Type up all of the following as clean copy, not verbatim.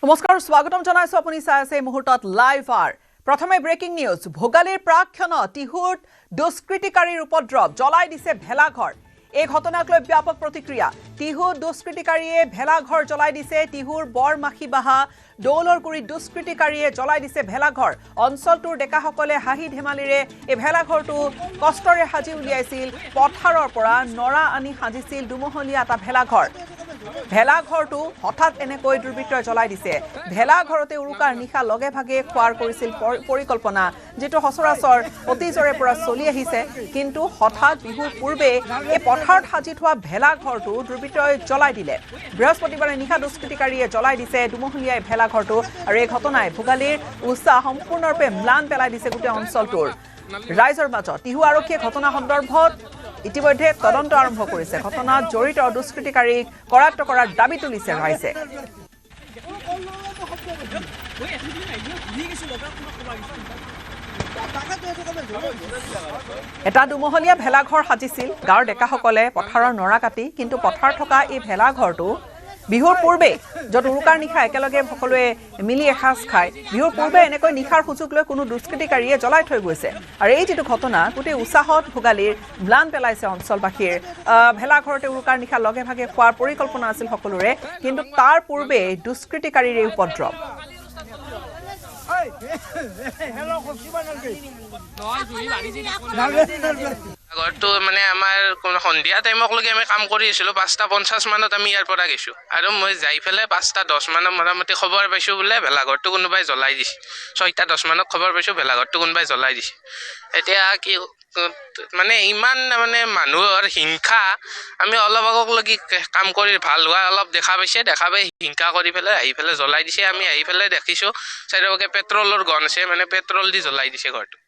নমস্কাৰ স্বাগতম জনাইছো আপুনি চাই আছে এই মুহূৰ্তত লাইভ আৰ প্ৰথমে ব্ৰেকিং নিউজ ভোগালীৰ প্ৰাক্ষণ টিহুত দুষ্কৃতিকাৰীৰ উপদ্ৰৱ জ্বলাই দিছে ভেলাঘৰ এই ঘটনাক লৈ ব্যাপক প্ৰতিক্ৰিয়া টিহুত দুষ্কৃতিকাৰীয়ে ভেলাঘৰ জ্বলাই দিছে টিহুৰ বৰমাখীবাহা দৌলৰগুৰি দুষ্কৃতিকাৰীয়ে জ্বলাই দিছে ভেলাঘৰ অঞ্চলটোৰ ডেকাসকলে হাঁহি ধেমালিৰে এই ভেলাঘৰটো কষ্টৰে সাজি উলিয়াইছিল পথাৰৰ পৰা নৰা আনি সাজিছিল দুমহলীয়া এটা ভেলাঘৰটো হঠাৎ এনেকৈ দুৰ্বৃত্তই জ্বলাই দিছে ভেলাঘৰতে উৰুকাৰ নিশা লগে ভাগে খোৱাৰ কৰিছিল পৰিকল্পনা যেটো সচৰাচৰ অতীজৰে পৰা চলি আহিছে কিন্তু হঠাৎ বিহুৰ পূৰ্বে এই পথাৰত সাজি থোৱা ভেলাঘৰটো দুৰ্বৃত্তই জ্বলাই দিলে বৃহস্পতিবাৰে নিশা দুষ্কৃতিকাৰীয়ে জ্বলাই দিছে দুমহলীয়া ভেলাঘৰটো আৰু এই ঘটনাই ভোগালীৰ উৎসাহ সম্পূৰ্ণৰূপে ম্লান পেলাই দিছে গোটেই অঞ্চলটোৰ ৰাইজৰ মাজত টিহু আৰক্ষীয়ে ঘটনা সন্দৰ্ভত ইতিমধ্যে তদন্ত আৰম্ভ কৰিছে ঘটনাত জড়িত দুষ্কৃতিকাৰীক কৰায়ত্ব কৰাৰ দাবী তুলিছে ৰাইজে এটা দুমহলীয়া ভেলাঘৰ সাজিছিল গাঁৱৰ ডেকাসকলে পথাৰৰ নৰা কাটি কিন্তু পথাৰ থকা এই ভেলাঘৰটো বিহুৰ পূৰ্বে যত উৰুকাৰ নিশা একেলগে সকলোৱে মিলি এসাজ খায় বিহুৰ পূৰ্বে এনেকৈ নিশাৰ সুযোগ লৈ কোনো দুষ্কৃতিকাৰীয়ে জ্বলাই থৈ গৈছে আৰু এই যেটো ঘটনা গোটেই উৎসাহত ভোগালীৰ ম্লান পেলাইছে অঞ্চলবাসীৰ ভেলাঘৰতে উৰুকাৰ নিশা লগে ভাগে খোৱাৰ পৰিকল্পনা আছিল সকলোৰে কিন্তু তাৰ পূৰ্বে দুষ্কৃতিকাৰীৰ এই উপদ্ৰৱ ঘৰটো মানে আমাৰ সন্ধিয়া টাইমকলৈকে আমি কাম কৰি আছিলোঁ 5:50 মানত আমি ইয়াৰ পৰা গৈছোঁ আৰু মই যাই পেলাই 5:10 মানত মোটামুটি খবৰ পাইছোঁ বোলে ভেলাঘৰটো কোনোবাই জ্বলাই দিছে 6:10 মানত খবৰ পাইছোঁ ভেলাঘৰটো কোনোবাই জ্বলাই দিছে এতিয়া কি মানে ইমান মানে মানুহৰ হিংসা আমি অলপ আগলৈকে কাম কৰি ভাল হোৱা অলপ দেখা পাই হিংসা কৰি পেলাই আহি পেলাই জ্বলাই দিছে আমি আহি পেলাই দেখিছোঁ চাৰিওকাষে পেট্ৰলৰ গন আছে মানে পেট্ৰল দি জ্বলাই দিছে ঘৰটো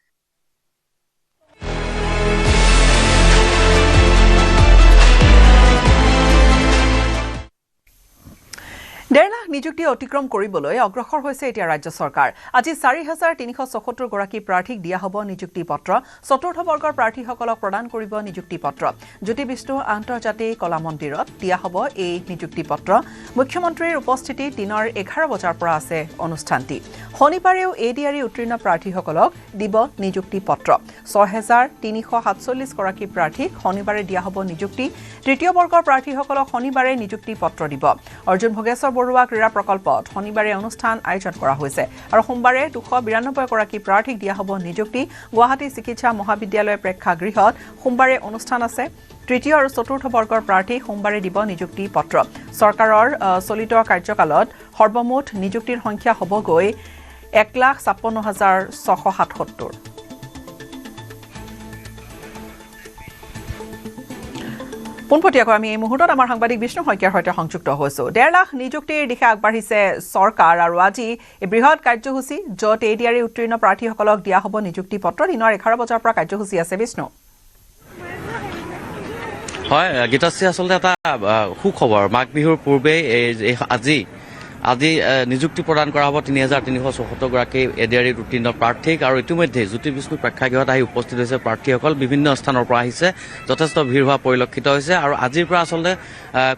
ডেৰ লাখ নিযুক্তি অতিক্ৰম কৰিবলৈ অগ্ৰসৰ হৈছে এতিয়া ৰাজ্য চৰকাৰ আজি 4,374 গৰাকী প্ৰাৰ্থীক দিয়া হ'ব নিযুক্তি পত্ৰ চতুৰ্থ বৰ্গৰ প্ৰাৰ্থীসকলক প্ৰদান কৰিব নিযুক্তি পত্ৰ জ্যোতি বিষ্ণু আন্তৰ্জাতিক কলা মন্দিৰত দিয়া হ'ব এই নিযুক্তি পত্ৰ মুখ্যমন্ত্ৰীৰ উপস্থিতিত দিনৰ 11 বজাৰ পৰা আছে অনুষ্ঠানটি শনিবাৰেও এডিআৰই উত্তীৰ্ণ প্ৰাৰ্থীসকলক দিব নিযুক্তি পত্ৰ 6,347 গৰাকী প্ৰাৰ্থীক শনিবাৰে দিয়া হ'ব নিযুক্তি তৃতীয় বৰ্গৰ প্ৰাৰ্থীসকলক শনিবাৰে নিযুক্তি পত্ৰ দিব অৰ্জুন ভোগেশ্বৰ বৰুৱা ক্ৰীড়া প্ৰকল্পত শনিবাৰে অনুষ্ঠান আয়োজন কৰা হৈছে আৰু সোমবাৰে 292 গৰাকী প্ৰাৰ্থীক দিয়া হ'ব নিযুক্তি গুৱাহাটী চিকিৎসা মহাবিদ্যালয় প্ৰেক্ষাগৃহত সোমবাৰে অনুষ্ঠান আছে তৃতীয় আৰু চতুৰ্থ বৰ্গৰ প্ৰাৰ্থী সোমবাৰে দিব নিযুক্তি পত্ৰ চৰকাৰৰ চলিত কাৰ্যকালত সৰ্বমুঠ নিযুক্তিৰ সংখ্যা হ'বগৈ 1,56,677 পোনপটীয়াকৈ আমি এই মুহূৰ্তত আমাৰ সাংবাদিক বিষ্ণু শইকীয়াৰ সৈতে সংযুক্ত হৈছো 1.5 লাখ নিযুক্তিৰ দিশে আগবাঢ়িছে চৰকাৰ আৰু আজি এই বৃহৎ কাৰ্যসূচী য'ত এডিআৰই উত্তীৰ্ণ প্ৰাৰ্থীসকলক দিয়া হ'ব নিযুক্তি পত্ৰ দিনৰ 11 বজাৰ পৰা কাৰ্যসূচী আছে বিষ্ণু হয় গীতাশ্ৰী আচলতে এটা সুখবৰ মাঘ বিহুৰ পূৰ্বে আজি নিযুক্তি প্ৰদান কৰা হ'ব 3,374 গৰাকী এডিআৰইত উত্তীৰ্ণ প্ৰাৰ্থীক আৰু ইতিমধ্যে জ্যোতি বিষ্ণু প্ৰেক্ষাগৃহত আহি উপস্থিত হৈছে প্ৰাৰ্থীসকল বিভিন্ন স্থানৰ পৰা আহিছে যথেষ্ট ভিৰ হোৱা পৰিলক্ষিত হৈছে আৰু আজিৰ পৰা আচলতে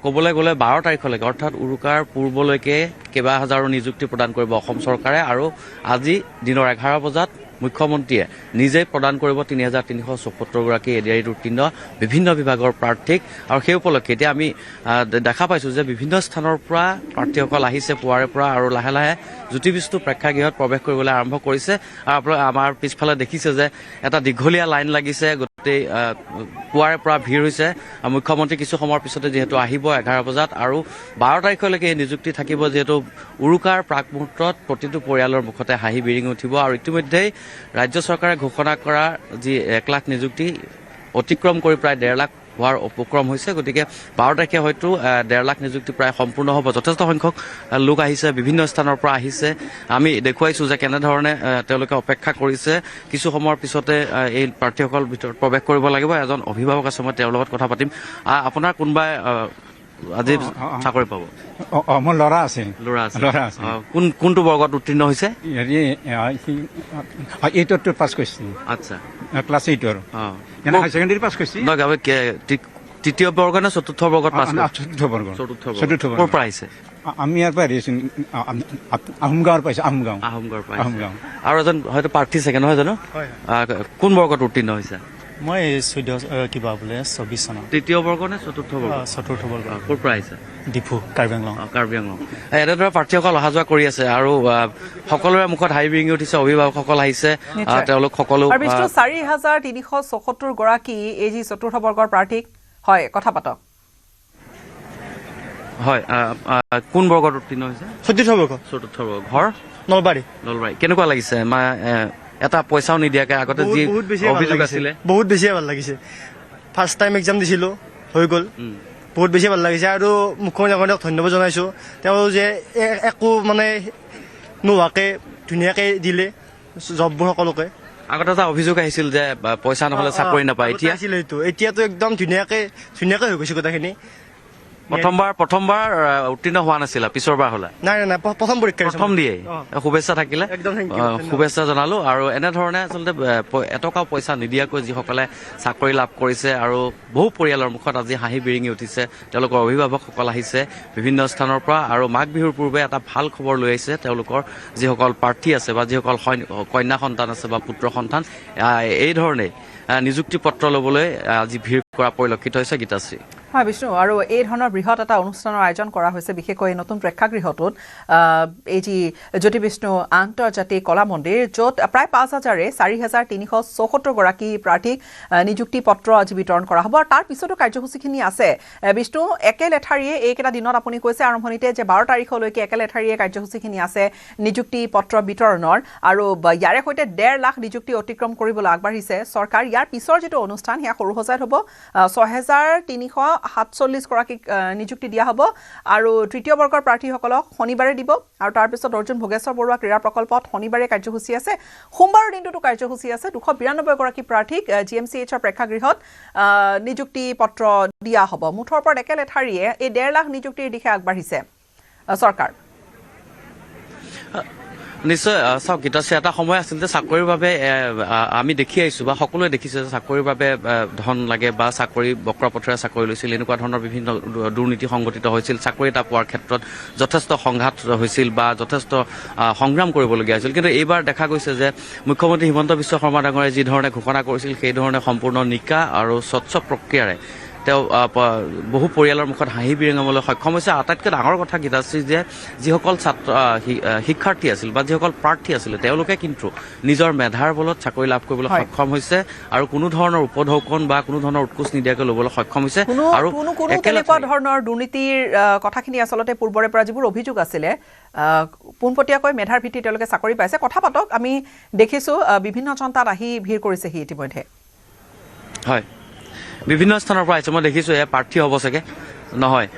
ক'বলৈ গ'লে 12 তাৰিখলৈকে অৰ্থাৎ উৰুকাৰ পূৰ্বলৈকে কেইবা হাজাৰো নিযুক্তি প্ৰদান কৰিব অসম চৰকাৰে আৰু আজি দিনৰ 11 বজাত মুখ্যমন্ত্ৰীয়ে নিজে প্ৰদান কৰিব 3,374 গৰাকী এডিআৰইত উত্তীৰ্ণ বিভিন্ন বিভাগৰ প্ৰাৰ্থীক আৰু সেই উপলক্ষে এতিয়া আমি দেখা পাইছোঁ যে বিভিন্ন স্থানৰ পৰা প্ৰাৰ্থীসকল আহিছে পুৱাৰে পৰা আৰু লাহে লাহে জ্যোতি বিষ্ণু প্ৰেক্ষাগৃহত প্ৰৱেশ কৰিবলৈ আৰম্ভ কৰিছে আৰু আমাৰ পিছফালে দেখিছে যে এটা দীঘলীয়া লাইন লাগিছে গোটেই পুৱাৰে পৰা ভিৰ হৈছে মুখ্যমন্ত্ৰী কিছু সময়ৰ পিছতে যিহেতু আহিব 11 বজাত আৰু 12 তাৰিখলৈকে এই নিযুক্তি থাকিব যিহেতু উৰুকাৰ প্ৰাক মুহূৰ্তত প্ৰতিটো পৰিয়ালৰ মুখতে হাঁহি বিৰিঙি উঠিব আৰু ইতিমধ্যেই ৰাজ্য চৰকাৰে ঘোষণা কৰা যি 1 লাখ নিযুক্তি অতিক্ৰম কৰি প্ৰায় 1.5 লাখ হোৱাৰ উপক্ৰম হৈছে গতিকে 12 তাৰিখে হয়তো 1.5 লাখ নিযুক্তি প্ৰায় সম্পূৰ্ণ হ'ব যথেষ্ট সংখ্যক লোক আহিছে বিভিন্ন স্থানৰ পৰা আহিছে আমি দেখুৱাইছোঁ যে কেনেধৰণে তেওঁলোকে অপেক্ষা কৰিছে কিছু সময়ৰ পিছতে এই প্ৰাৰ্থীসকল ভিতৰত প্ৰৱেশ কৰিব লাগিব এজন অভিভাৱক আছে মই তেওঁৰ লগত কথা পাতিম আপোনাৰ কোনোবাই আজি চাকৰি পাব মোৰ ল'ৰা আছে কোনটো বৰ্গত উত্তীৰ্ণ হৈছে এইটত পাছ কৰিছে আচ্ছা ক্লাছ 8ৰ হাই ছেকেণ্ডেৰী পাছ কৰিছে তৃতীয় বৰ্গ নে চতুৰ্থ বৰ্গত পাছ চতুৰ্থ বৰ্গ ক'ৰ পৰা আহিছে আমি ইয়াৰ পৰা আহিছোঁ আহোম গাঁৱৰ পাইছোঁ আহোম গাঁও আহোম গাঁও আৰু এজন হয়তো প্ৰাৰ্থী চাগে নহয় জানো কোন বৰ্গত উত্তীৰ্ণ হৈছে মই 24 চনত তৃতীয় বৰ্গ নে চতুৰ্থ বৰ্গ চতুৰ্থ বৰ্গ ক'ৰ পৰা আহিছে ডিফু কাৰ্বি আংলং এনেদৰে প্ৰাৰ্থীসকল অহা যোৱা কৰি আছে আৰু সকলোৰে মুখত হাঁহি বিৰিঙি উঠিছে অভিভাৱকসকল আহিছে তেওঁলোক সকলো আৰু বিষ্ণু 4,374 গৰাকী এই যি চতুৰ্থ বৰ্গৰ প্ৰাৰ্থীক হয় কথা পাতক হয় কোন বৰ্গত উত্তীৰ্ণ হৈছে চতুৰ্থ বৰ্গ ঘৰ নলবাৰী কেনেকুৱা লাগিছে এটা পইচাও নিদিয়াকে আগতে যি অভিযোগ আছিলে বহুত বেছিয়ে ভাল লাগিছে ফাৰ্ষ্ট টাইম এক্সাম দিছিলোঁ হৈ গ'ল বহুত বেছি ভাল লাগিছে আৰু মুখ্যমন্ত্ৰীক ধন্যবাদ জনাইছোঁ তেওঁ যে একো মানে নোহোৱাকৈ ধুনীয়াকৈ দিলে জববোৰ সকলোকে আগতে এটা অভিযোগ আহিছিল যে পইচা নহ'লে চাকৰি নাপায় এতিয়াতো একদম ধুনীয়াকৈ হৈ গৈছে গোটেইখিনি প্ৰথমবাৰ উত্তীৰ্ণ হোৱা নাছিল পিছৰবাৰ হ'লে নাই প্ৰথম পৰীক্ষা প্ৰথম দিয়ে শুভেচ্ছা থাকিলে শুভেচ্ছা জনালো আৰু এনেধৰণে আচলতে এটকাও পইচা নিদিয়াকৈ যিসকলে চাকৰি লাভ কৰিছে আৰু বহু পৰিয়ালৰ মুখত আজি হাঁহি বিৰিঙি উঠিছে তেওঁলোকৰ অভিভাৱকসকল আহিছে বিভিন্ন স্থানৰ পৰা আৰু মাঘ বিহুৰ পূৰ্বে এটা ভাল খবৰ লৈ আহিছে তেওঁলোকৰ যিসকল প্ৰাৰ্থী আছে বা যিসকল কন্যা সন্তান আছে বা পুত্ৰ সন্তান এই ধৰণে নিযুক্তি পত্ৰ ল'বলৈ আজি ভিৰ কৰা পৰিলক্ষিত হৈছে গীতাশ্ৰী হয় বিষ্ণু আৰু এই ধৰণৰ বৃহৎ এটা অনুষ্ঠানৰ আয়োজন কৰা হৈছে বিশেষকৈ নতুন প্ৰেক্ষাগৃহটোত এই যি জ্যোতি বিষ্ণু আন্তৰ্জাতিক কলা মন্দিৰ য'ত প্ৰায় 4,374 গৰাকী প্ৰাৰ্থীক নিযুক্তি পত্ৰ আজি বিতৰণ কৰা হ'ব আৰু তাৰ পিছতো কাৰ্যসূচীখিনি আছে বিষ্ণু একে লেঠাৰিয়ে এইকেইটা দিনত আপুনি কৈছে আৰম্ভণিতে যে 12 তাৰিখলৈকে একে লেঠাৰিয়ে কাৰ্যসূচীখিনি আছে নিযুক্তি পত্ৰ বিতৰণৰ আৰু ইয়াৰে সৈতে 1.5 লাখ নিযুক্তি অতিক্ৰম কৰিবলৈ আগবাঢ়িছে চৰকাৰ ইয়াৰ পিছৰ যিটো অনুষ্ঠান সেয়া সৰু সজাত হ'ব 6,347 গৰাকীক নিযুক্তি দিয়া হ'ব আৰু তৃতীয় বৰ্গৰ প্ৰাৰ্থীসকলক শনিবাৰে দিব আৰু তাৰ পিছত অৰ্জুন ভোগেশ্বৰ বৰুৱা ক্ৰীড়া প্ৰকল্পত শনিবাৰে কাৰ্যসূচী আছে সোমবাৰৰ দিনটোতো কাৰ্যসূচী আছে 292 গৰাকী প্ৰাৰ্থীক GMCHৰ প্ৰেক্ষাগৃহত নিযুক্তি পত্ৰ দিয়া হ'ব মুঠৰ ওপৰত একে লেঠাৰিয়ে এই 1.5 লাখ নিযুক্তিৰ দিশে আগবাঢ়িছে চৰকাৰ নিশ্চয় চাওক গীতাশ্ৰী এটা সময় আছিল যে চাকৰিৰ বাবে আমি দেখি আহিছোঁ বা সকলোৱে দেখিছে যে চাকৰিৰ বাবে ধন লাগে বা চাকৰি বক্ৰ পথেৰে চাকৰি লৈছিল এনেকুৱা ধৰণৰ বিভিন্ন দুৰ্নীতি সংঘটিত হৈছিল চাকৰি এটা পোৱাৰ ক্ষেত্ৰত যথেষ্ট সংঘাত হৈছিল বা যথেষ্ট সংগ্ৰাম কৰিবলগীয়া হৈছিল কিন্তু এইবাৰ দেখা গৈছে যে মুখ্যমন্ত্ৰী হিমন্ত বিশ্ব শৰ্মা ডাঙৰীয়াই যি ধৰণে ঘোষণা কৰিছিল সেই ধৰণে সম্পূৰ্ণ নিকা আৰু স্বচ্ছ প্ৰক্ৰিয়াৰে তেওঁ বহু পৰিয়ালৰ মুখত হাঁহি বিৰিঙাবলৈ সক্ষম হৈছে আটাইতকৈ ডাঙৰ কথা গীতাশ্ৰী যে যিসকল শিক্ষাৰ্থী আছিল বা যিসকল প্ৰাৰ্থী আছিলে তেওঁলোকে কিন্তু নিজৰ মেধাৰ বলত চাকৰি লাভ কৰিবলৈ সক্ষম হৈছে আৰু কোনো ধৰণৰ উপঢৌকন বা কোনো ধৰণৰ উৎকোচ নিদিয়াকৈ ল'বলৈ সক্ষম হৈছে আৰু কেনেকুৱা ধৰণৰ দুৰ্নীতিৰ কথাখিনি আচলতে পূৰ্বৰে পৰা যিবোৰ অভিযোগ আছিলে পোনপটীয়াকৈ মেধাৰ ভিত্তিত তেওঁলোকে চাকৰি পাইছে কথা পাতক আমি দেখিছোঁ বিভিন্ন জনতাত আহি ভিৰ কৰিছেহি ইতিমধ্যে হয় বিভিন্ন স্থানৰ পৰা আহিছে মই দেখিছোঁ এয়া প্ৰাৰ্থী হ'ব চাগে নহয়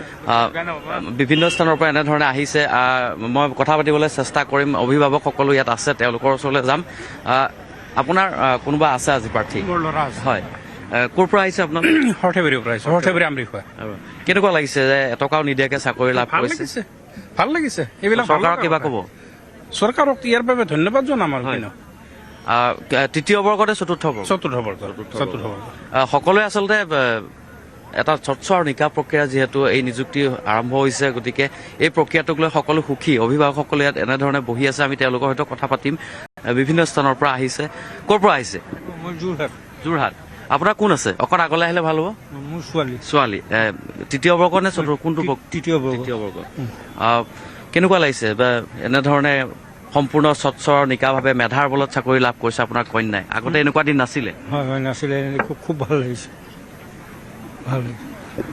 বিভিন্ন স্থানৰ পৰা এনেধৰণে আহিছে মই কথা পাতিবলৈ চেষ্টা কৰিম অভিভাৱকসকলো ইয়াত আছে তেওঁলোকৰ ওচৰলৈ যাম আপোনাৰ কোনোবা আছে আজি প্ৰাৰ্থী হয় ক'ৰ পৰা আহিছে আপোনাৰ সৰ্থেবাৰীৰ পৰা আহিছে সৰ্থেবাৰী আমৰিখোৱা কেনেকুৱা লাগিছে যে এটকাও নিদিয়াকৈ চাকৰি লাভ কৰিছে ভাল লাগিছে এইবিলাক চৰকাৰক কিবা ক'ব চৰকাৰক ইয়াৰ বাবে ধন্যবাদ জনাম আৰু তৃতীয় বৰ্গতে চতুৰ্থ বৰ্গ সকলোৱে আচলতে এটা স্বচ্ছ আৰু নিকা প্ৰক্ৰিয়া যিহেতু এই নিযুক্তি আৰম্ভ হৈছে গতিকে এই প্ৰক্ৰিয়াটোক লৈ সকলো সুখী অভিভাৱকসকলে ইয়াত এনেধৰণে বহি আছে আমি তেওঁলোকৰ সৈতে কথা পাতিম বিভিন্ন স্থানৰ পৰা আহিছে ক'ৰ পৰা আহিছে যোৰহাট আপোনাৰ কোন আছে অকণ আগলৈ আহিলে ভাল হ'ব মোৰ ছোৱালী তৃতীয় বৰ্গ নে কোনটো তৃতীয় বৰ্গ কেনেকুৱা লাগিছে এনেধৰণে সম্পূৰ্ণ স্বচ্ছ নিকাভাৱে মেধাৰ বলত চাকৰি লাভ কৰিছে আপোনাৰ কন্যাই আগতে এনেকুৱা দিন নাছিলে হয় নাছিলে খুব ভাল লাগিছে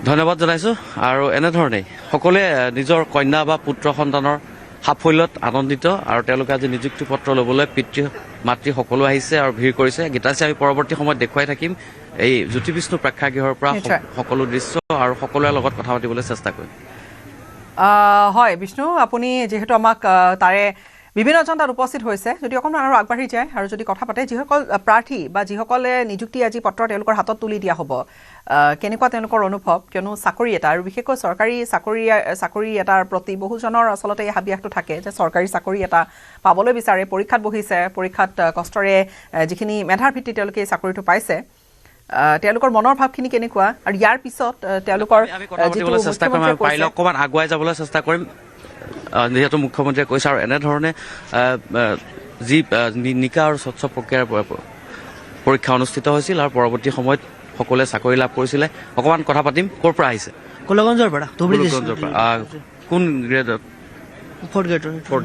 ধন্যবাদ জনাইছোঁ আৰু এনেধৰণেই সকলোৱে নিজৰ কন্যা বা পুত্ৰ সন্তানৰ সাফল্যত আনন্দিত আৰু তেওঁলোকে আজি নিযুক্তি পত্ৰ ল'বলৈ পিতৃ মাতৃ সকলো আহিছে আৰু ভিৰ কৰিছে গীতাশ্ৰী আমি পৰৱৰ্তী সময়ত দেখুৱাই থাকিম এই জ্যোতি বিষ্ণু প্ৰেক্ষাগৃহৰ পৰা সকলো দৃশ্য আৰু সকলোৰে লগত কথা পাতিবলৈ চেষ্টা কৰিম হয় বিষ্ণু আপুনি যিহেতু আমাক তাৰে বিভিন্ন জন তাত উপস্থিত হৈছে যদি অকণমান আৰু আগবাঢ়ি যায় আৰু যদি কথা পাতে যিসকল প্ৰাৰ্থী বা যিসকলে নিযুক্তি আজি পত্ৰ তেওঁলোকৰ হাতত তুলি দিয়া হ'ব কেনেকুৱা তেওঁলোকৰ অনুভৱ কিয়নো চাকৰি এটা আৰু বিশেষকৈ চাকৰি এটাৰ প্ৰতি বহুজনৰ আচলতে এই হাবিয়াসটো থাকে যে চৰকাৰী চাকৰি এটা পাবলৈ বিচাৰে পৰীক্ষাত বহিছে পৰীক্ষাত কষ্টৰে যিখিনি মেধাৰ ভিত্তিত তেওঁলোকে এই চাকৰিটো পাইছে তেওঁলোকৰ মনৰ ভাৱখিনি কেনেকুৱা আৰু ইয়াৰ পিছত তেওঁলোকৰ চেষ্টা কৰিম পাৰিলে অকণমান আগুৱাই যাবলৈ চেষ্টা কৰিম যিহেতু মুখ্যমন্ত্ৰীয়ে কৈছে আৰু এনেধৰণে যি নিকা আৰু স্বচ্ছ প্ৰক্ৰিয়াৰ পৰীক্ষা অনুষ্ঠিত হৈছিল আৰু পৰৱৰ্তী সময়ত সকলোৱে চাকৰি লাভ কৰিছিলে অকণমান কথা পাতিম ক'ৰ পৰা আহিছে গোলগঞ্জৰ পৰা গোলগঞ্জৰ পৰা কোন গ্ৰেডত ফ'ৰ্থ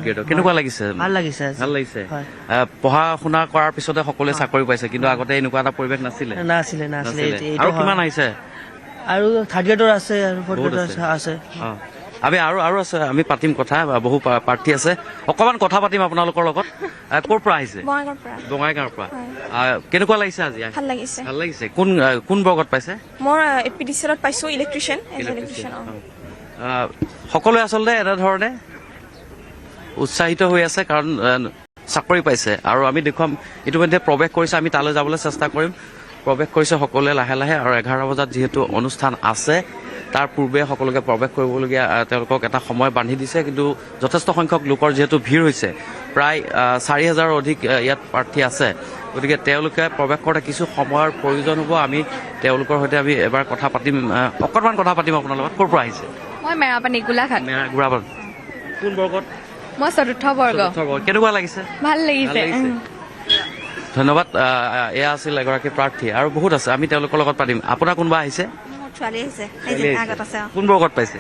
গ্ৰেডৰ কেনেকুৱা লাগিছে ভাল লাগিছে ভাল লাগিছে হয়। পঢ়া শুনা কৰাৰ পিছতে সকলোৱে চাকৰি পাইছে কিন্তু আগতে এনেকুৱা এটা পৰিৱেশ নাছিলে নাছিলে আৰু কিমান আহিছে আৰু থাৰ্ড গ্ৰেডৰ আছে আৰু ফ'ৰ্থ বহুত গ্ৰেডৰ আছে আমি আৰু আছে আমি পাতিম কথা বহু প্ৰাৰ্থী আছে অকণমান কথা পাতিম আপোনালোকৰ লগত ক'ৰ পৰা আহিছে বঙাইগাঁৱৰ পৰা কেনেকুৱা লাগিছে আজি ভাল লাগিছে ভাল লাগিছে কোন বৰ্গত পাইছে মই এপিডিচিএলত পাইছো ইলেক্ট্ৰিচিয়ান সকলোৱে আচলতে এনেধৰণে উৎসাহিত হৈ আছে কাৰণ চাকৰি পাইছে আৰু আমি দেখুৱাম ইতিমধ্যে প্ৰৱেশ কৰিছে আমি তালৈ যাবলৈ চেষ্টা কৰিম প্ৰৱেশ কৰিছে সকলোৱে লাহে লাহে আৰু 11 বজাত যিহেতু অনুষ্ঠান আছে তাৰ পূৰ্বে সকলোকে প্ৰৱেশ কৰিবলগীয়া তেওঁলোকক এটা সময় বান্ধি দিছে কিন্তু যথেষ্ট সংখ্যক লোকৰ যিহেতু ভিৰ হৈছে প্ৰায় 4,000ৰ অধিক ইয়াত প্ৰাৰ্থী আছে গতিকে তেওঁলোকে প্ৰৱেশ কৰোঁতে কিছু সময়ৰ প্ৰয়োজন হ'ব আমি তেওঁলোকৰ সৈতে আমি এবাৰ কথা পাতিম অকণমান কথা পাতিম আপোনাৰ লগত ক'ৰ পৰা আহিছে মই মেৰাপানী গোলাঘাট গোলাঘাট কোন বৰ্গত মই চতুৰ্থ বৰ্গ কেনেকুৱা লাগিছে ভাল লাগিছে ধন্যবাদ এয়া আছিল এগৰাকী প্ৰাৰ্থী আৰু বহুত আছে আমি তেওঁলোকৰ লগত পাতিম আপোনাৰ কোনোবা আহিছে ছোৱালী আহিছে আগত আছে কোন বৰ্গত পাইছে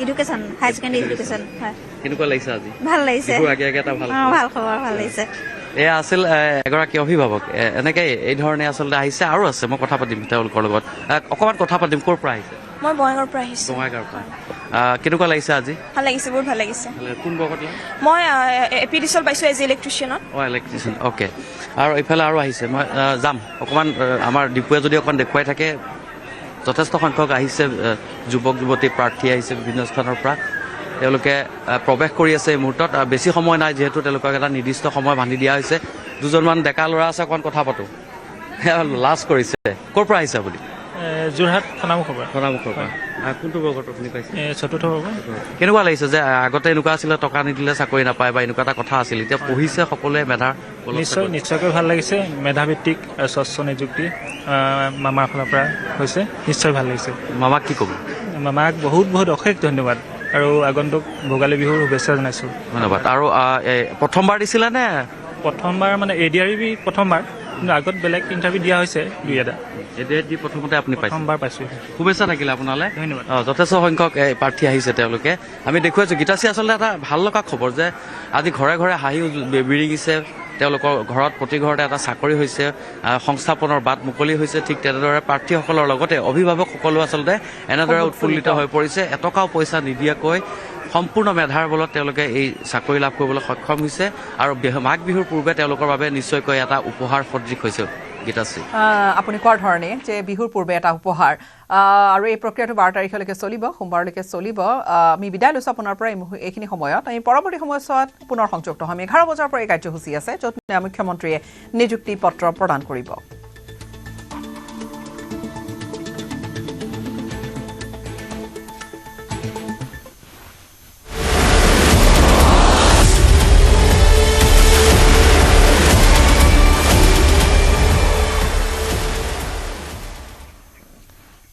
এডুকেশ্যন হাই ছেকেণ্ডেৰী এডুকেশ্যন হয় কেনেকুৱা লাগিছে আজি ভাল লাগিছে আগে এটা ভাল ভাল খবৰ ভাল লাগিছে এয়া আছিল এগৰাকী অভিভাৱক এনেকে এই ধৰণে আচলতে আহিছে আৰু আছে মই কথা পাতিম তেওঁলোকৰ লগত অকণমান কথা পাতিম ক'ৰ পৰা আহিছে মই বঙাইগাঁৱৰ পৰা আহিছো বঙাইগাঁৱৰ পৰা কেনেকুৱা লাগিছে আজি ভাল লাগিছে বহুত ভাল লাগিছে কোন বৰ্গত মই এপিডিচিএল পাইছো এজ ইলেক্ট্ৰিচিয়ানত ইলেক্ট্ৰিচিয়ান অ'কে আৰু এইফালে আৰু আহিছে মই যাম অকণমান আমাৰ ডিপুৱে যদি অকণমান দেখুৱাই থাকে যথেষ্ট সংখ্যক আহিছে যুৱক যুৱতী প্ৰাৰ্থী আহিছে বিভিন্ন স্থানৰ পৰা তেওঁলোকে প্ৰৱেশ কৰি আছে এই মুহূৰ্তত বেছি সময় নাই যিহেতু তেওঁলোকক এটা নিৰ্দিষ্ট সময় বান্ধি দিয়া হৈছে দুজনমান ডেকা ল'ৰা আছে অকণমান কথা পাতোঁ লাজ কৰিছে ক'ৰ পৰা আহিছে আপুনি যোৰহাট থানামুখৰ পৰা কোনটো বৰ্গত আপুনি পাইছে চতুৰ্থ বৰ্গ কেনেকুৱা লাগিছে যে আগতে এনেকুৱা আছিলে টকা নিদিলে চাকৰি নাপায় বা এনেকুৱা এটা কথা আছিল এতিয়া পঢ়িছে সকলোৱে মেধাৰ নিশ্চয়কৈ ভাল লাগিছে মেধাভিত্তিক আৰু স্বচ্ছ নিযুক্তি মামাৰ ফালৰ পৰা হৈছে নিশ্চয় ভাল লাগিছে মামাক কি ক'ব মামাক বহুত অশেষ ধন্যবাদ আৰু আগন্তুক ভোগালী বিহুৰ শুভেচ্ছা জনাইছোঁ ধন্যবাদ আৰু প্ৰথমবাৰ দিছিলে নে প্ৰথমবাৰ মানে ADRE প্ৰথমবাৰ কিন্তু আগত বেলেগ ইণ্টাৰভিউ দিয়া হৈছে দুই এটা দি প্ৰথমতে আপুনি পাইছে প্ৰথমবাৰ পাইছোঁ শুভেচ্ছা থাকিলে আপোনালৈ ধন্যবাদ যথেষ্ট সংখ্যক প্ৰাৰ্থী আহিছে তেওঁলোকে আমি দেখুৱাইছোঁ গীতাশ্ৰী আচলতে এটা ভাল লগা খবৰ যে আজি ঘৰে ঘৰে হাঁহি বিৰিঙিছে তেওঁলোকৰ ঘৰত প্ৰতি ঘৰতে এটা চাকৰি হৈছে সংস্থাপনৰ বাট মুকলি হৈছে ঠিক তেনেদৰে প্ৰাৰ্থীসকলৰ লগতে অভিভাৱকসকলো আচলতে এনেদৰে উৎফুল্লিত হৈ পৰিছে এটকাও পইচা নিদিয়াকৈ সম্পূৰ্ণ মেধাৰ বলত তেওঁলোকে এই চাকৰি লাভ কৰিবলৈ সক্ষম হৈছে আৰু মাঘ বিহুৰ পূৰ্বে তেওঁলোকৰ বাবে নিশ্চয়কৈ এটা উপহাৰ সদৃশ হৈছে গীতাশ্ৰী আপুনি কোৱাৰ ধৰণে যে বিহুৰ পূৰ্বে এটা উপহাৰ আৰু এই প্ৰক্ৰিয়াটো 12 তাৰিখলৈকে চলিব সোমবাৰলৈকে চলিব আমি বিদায় লৈছোঁ আপোনাৰ পৰা এইখিনি সময়ত আমি পৰৱৰ্তী সময়ছোৱাত পুনৰ সংযুক্ত হ'ম 11 বজাৰ পৰা এই কাৰ্যসূচী আছে য'ত মুখ্যমন্ত্ৰীয়ে নিযুক্তি পত্ৰ প্ৰদান কৰিব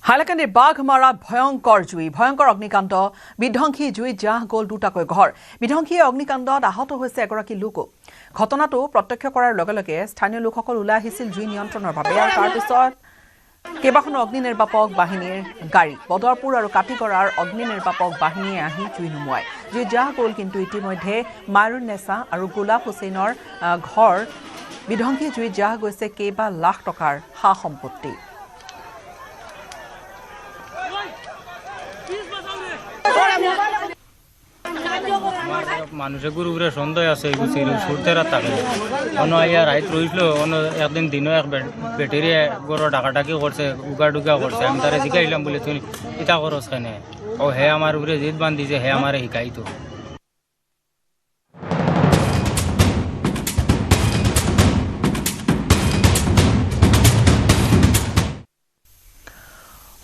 হাইলাকান্দিৰ বাঘমাৰাত ভয়ংকৰ অগ্নিকাণ্ড বিধ্বংসী জুইত জাহ গ'ল দুটাকৈ ঘৰ বিধ্বংসী অগ্নিকাণ্ডত আহত হৈছে এগৰাকী লোকো ঘটনাটো প্ৰত্যক্ষ কৰাৰ লগে লগে স্থানীয় লোকসকল ওলাই আহিছিল জুই নিয়ন্ত্ৰণৰ বাবে আৰু তাৰপিছত কেইবাখনো অগ্নি নিৰ্বাপক বাহিনীৰ গাড়ী বদৰপুৰ আৰু কাটিগড়াৰ অগ্নি নিৰ্বাপক বাহিনীয়ে আহি জুই নুমুৱায় জুইত জাহ গ'ল কিন্তু ইতিমধ্যে মাৰুন নেছা আৰু গোলাপ হুছেইনৰ ঘৰ বিধ্বংসী জুইত জাহ গৈছে কেইবা লাখ টকাৰ সা সম্পত্তি মানুষের গুরুগুরে সন্দেহ আছে ছুটতে রাত থাকে অন্য ইয়ার রাইত রইছিল অন্য একদিন দিনও এক বেটেরি গরো ডাকাডাকি করছে উগা করছে আমি তারা শিখাইলাম বলে তুই ইটা করস কেনে ও হে আমার উপরে জিদ বান্ধিছে হে আমার শিকাইতো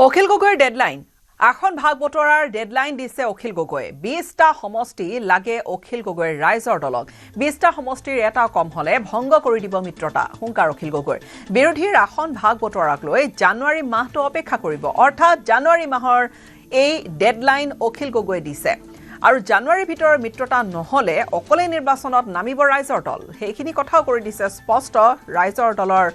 অখিল গগৈৰ ডেডলাইন আসন ভাগ বতৰাৰ ডেডলাইন দিছে অখিল গগৈয়ে 20টা সমষ্টি লাগে অখিল গগৈৰ ৰাইজৰ দলক 20টা সমষ্টিৰ এটা কম হলে ভংগ কৰি দিব মিত্ৰতা হুংকাৰ অখিল গগৈৰ বিৰোধীৰ আসন ভাগ বতৰাক লৈ জানুৱাৰী মাহটো অপেক্ষা কৰিব অৰ্থাৎ জানুৱাৰী মাহৰ এই ডেডলাইন অখিল গগৈয়ে দিছে আৰু জানুৱাৰীৰ ভিতৰৰ মিত্ৰতা নহ'লে অকলে নিৰ্বাচনত নামিব ৰাইজৰ দল সেইখিনি কথাও কৰি দিছে স্পষ্ট ৰাইজৰ দলৰ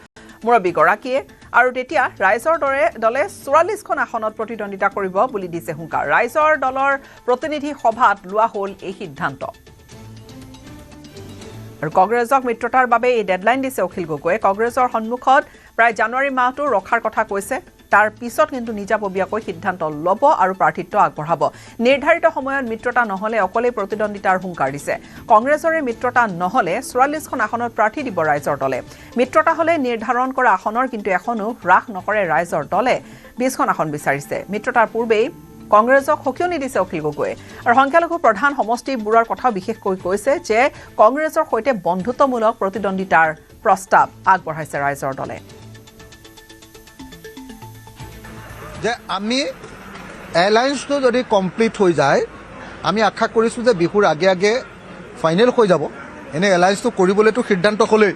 মুৰব্বীগৰাকীয়ে আৰু তেতিয়া ৰাইজৰ দলে 44খন আসনত প্ৰতিদ্বন্দ্বিতা কৰিব বুলি দিছে হুংকাৰ ৰাইজৰ দলৰ প্ৰতিনিধি সভাত লোৱা হ'ল এই সিদ্ধান্ত আৰু কংগ্ৰেছক মিত্ৰতাৰ বাবে এই ডেডলাইন দিছে অখিল গগৈয়ে কংগ্ৰেছৰ সন্মুখত প্ৰায় জানুৱাৰী মাহটো ৰখাৰ কথা কৈছে তাৰ পিছত কিন্তু নিজাববীয়াকৈ সিদ্ধান্ত ল'ব আৰু প্ৰাৰ্থিত্ব আগবঢ়াব নিৰ্ধাৰিত সময়ত মিত্ৰতা নহ'লে অকলে প্ৰতিদ্বন্দ্বিতাৰ হুংকাৰ দিছে কংগ্ৰেছৰে মিত্ৰতা নহ'লে 44খন আসনত প্ৰাৰ্থী দিব ৰাইজৰ দলে মিত্ৰতা হ'লে নিৰ্ধাৰণ কৰা আসনৰ কিন্তু এখনো হ্ৰাস নকৰে ৰাইজৰ দলে 20খন আসন বিচাৰিছে মিত্ৰতাৰ পূৰ্বেই কংগ্ৰেছক সকিয়নি দিছে অখিল গগৈয়ে আৰু সংখ্যালঘু প্ৰধান সমষ্টিবোৰৰ কথাও বিশেষকৈ কৈছে যে কংগ্ৰেছৰ সৈতে বন্ধুত্বমূলক প্ৰতিদ্বন্দ্বিতাৰ প্ৰস্তাৱ আগবঢ়াইছে ৰাইজৰ দলে যে আমি এলায়েন্সটো যদি কমপ্লিট হৈ যায় আমি আশা কৰিছোঁ যে বিহুৰ আগে আগে ফাইনেল হৈ যাব এনে এলায়েন্সটো কৰিবলৈতো সিদ্ধান্ত হ'লেই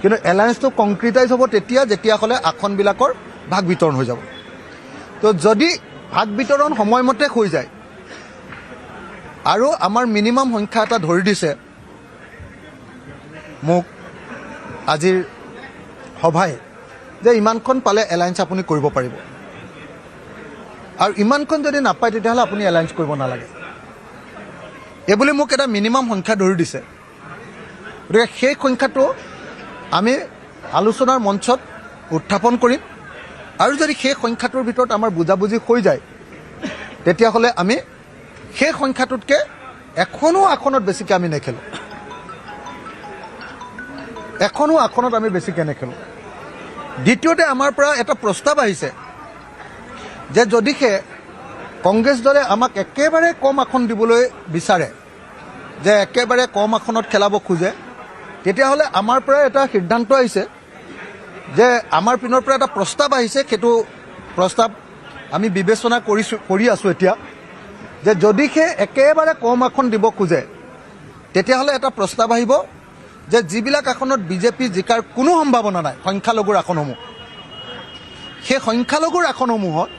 কিন্তু এলায়েন্সটো কংক্ৰিটাইজ হ'ব যেতিয়া হ'লে আসনবিলাকৰ ভাগ বিতৰণ হৈ যাব তো যদি ভাগ বিতৰণ সময়মতে হৈ যায় আৰু আমাৰ মিনিমাম সংখ্যা এটা ধৰি দিছে মোক আজিৰ সভাই যে ইমানখন পালে এলায়েন্স আপুনি কৰিব পাৰিব আৰু ইমানখন যদি নাপায় তেতিয়াহ'লে আপুনি এলায়েন্স কৰিব নালাগে এইবুলি মোক এটা মিনিমাম সংখ্যা ধৰি দিছে গতিকে সেই সংখ্যাটো আমি আলোচনাৰ মঞ্চত উত্থাপন কৰিম আৰু যদি সেই সংখ্যাটোৰ ভিতৰত আমাৰ বুজাবুজি হৈ যায় তেতিয়াহ'লে আমি সেই সংখ্যাটোতকৈ এখনো আসনত বেছিকৈ আমি নেখেলোঁ এখনো আসনত আমি বেছিকৈ নেখেলোঁ দ্বিতীয়তে আমাৰ পৰা এটা প্ৰস্তাৱ আহিছে যে যদিহে কংগ্ৰেছ দলে আমাক একেবাৰে কম আসন দিবলৈ বিচাৰে যে একেবাৰে কম আসনত খেলাব খোজে তেতিয়াহ'লে আমাৰ পৰা এটা সিদ্ধান্ত আহিছে যে আমাৰ পিনৰ পৰা এটা প্ৰস্তাৱ আহিছে সেইটো প্ৰস্তাৱ আমি বিবেচনা কৰি আছোঁ এতিয়া যে যদিহে একেবাৰে কম আসন দিব খোজে তেতিয়াহ'লে এটা প্ৰস্তাৱ আহিব যে যিবিলাক আসনত বিজেপি জিকাৰ কোনো সম্ভাৱনা নাই সংখ্যালঘুৰ আসনসমূহ সেই সংখ্যালঘুৰ আসনসমূহত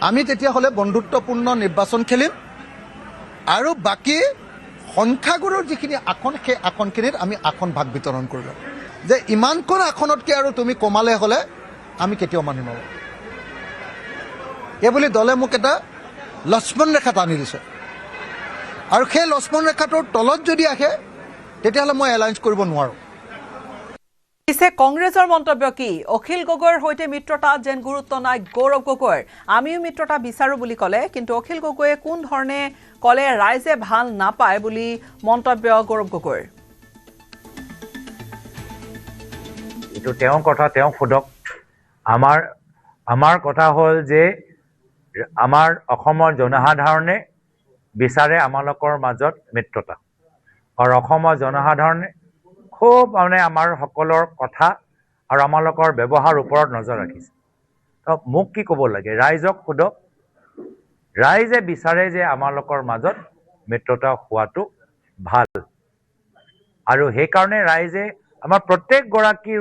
আমি তেতিয়াহ'লে বন্ধুত্বপূৰ্ণ নিৰ্বাচন খেলিম আৰু বাকী সংখ্যাগুৰুৰ যিখিনি আসন সেই আসনখিনিত আমি আসন ভাগ বিতৰণ কৰিম যে ইমানখন আসনতকৈ আৰু তুমি কমালে হ'লে আমি কেতিয়াও মানি নলওঁ এইবুলি দলে মোক এটা লক্ষ্মণ ৰেখা টানি দিছে আৰু সেই লক্ষ্মণ ৰেখাটোৰ তলত যদি আহে তেতিয়াহ'লে মই এলায়েন্স কৰিব নোৱাৰোঁ পিছে কংগ্ৰেছৰ মন্তব্য কি অখিল গগৈৰ সৈতে মিত্ৰতাত যেন গুৰুত্ব নাই গৌৰৱ গগৈৰ আমিও মিত্ৰতা বিচাৰোঁ বুলি ক'লে কিন্তু অখিল গগৈয়ে কোন ধৰণে ক'লে ৰাইজে ভাল নাপায় বুলি মন্তব্য গৌৰৱ গগৈৰ এইটো তেওঁৰ কথা তেওঁ সোধক আমাৰ কথা হ'ল যে আমাৰ অসমৰ জনসাধাৰণে বিচাৰে আমালোকৰ মাজত মিত্ৰতা আৰু অসমৰ জনসাধাৰণে খুব মানে আমাৰ সকলৰ কথা আৰু আমালোকৰ ব্যৱহাৰৰ ওপৰত নজৰ ৰাখিছে তো মোক কি ক'ব লাগে ৰাইজক সোধক ৰাইজে বিচাৰে যে আমালোকৰ মাজত মিত্ৰতা হোৱাটো ভাল আৰু সেইকাৰণে ৰাইজে আমাৰ প্ৰত্যেকগৰাকীৰ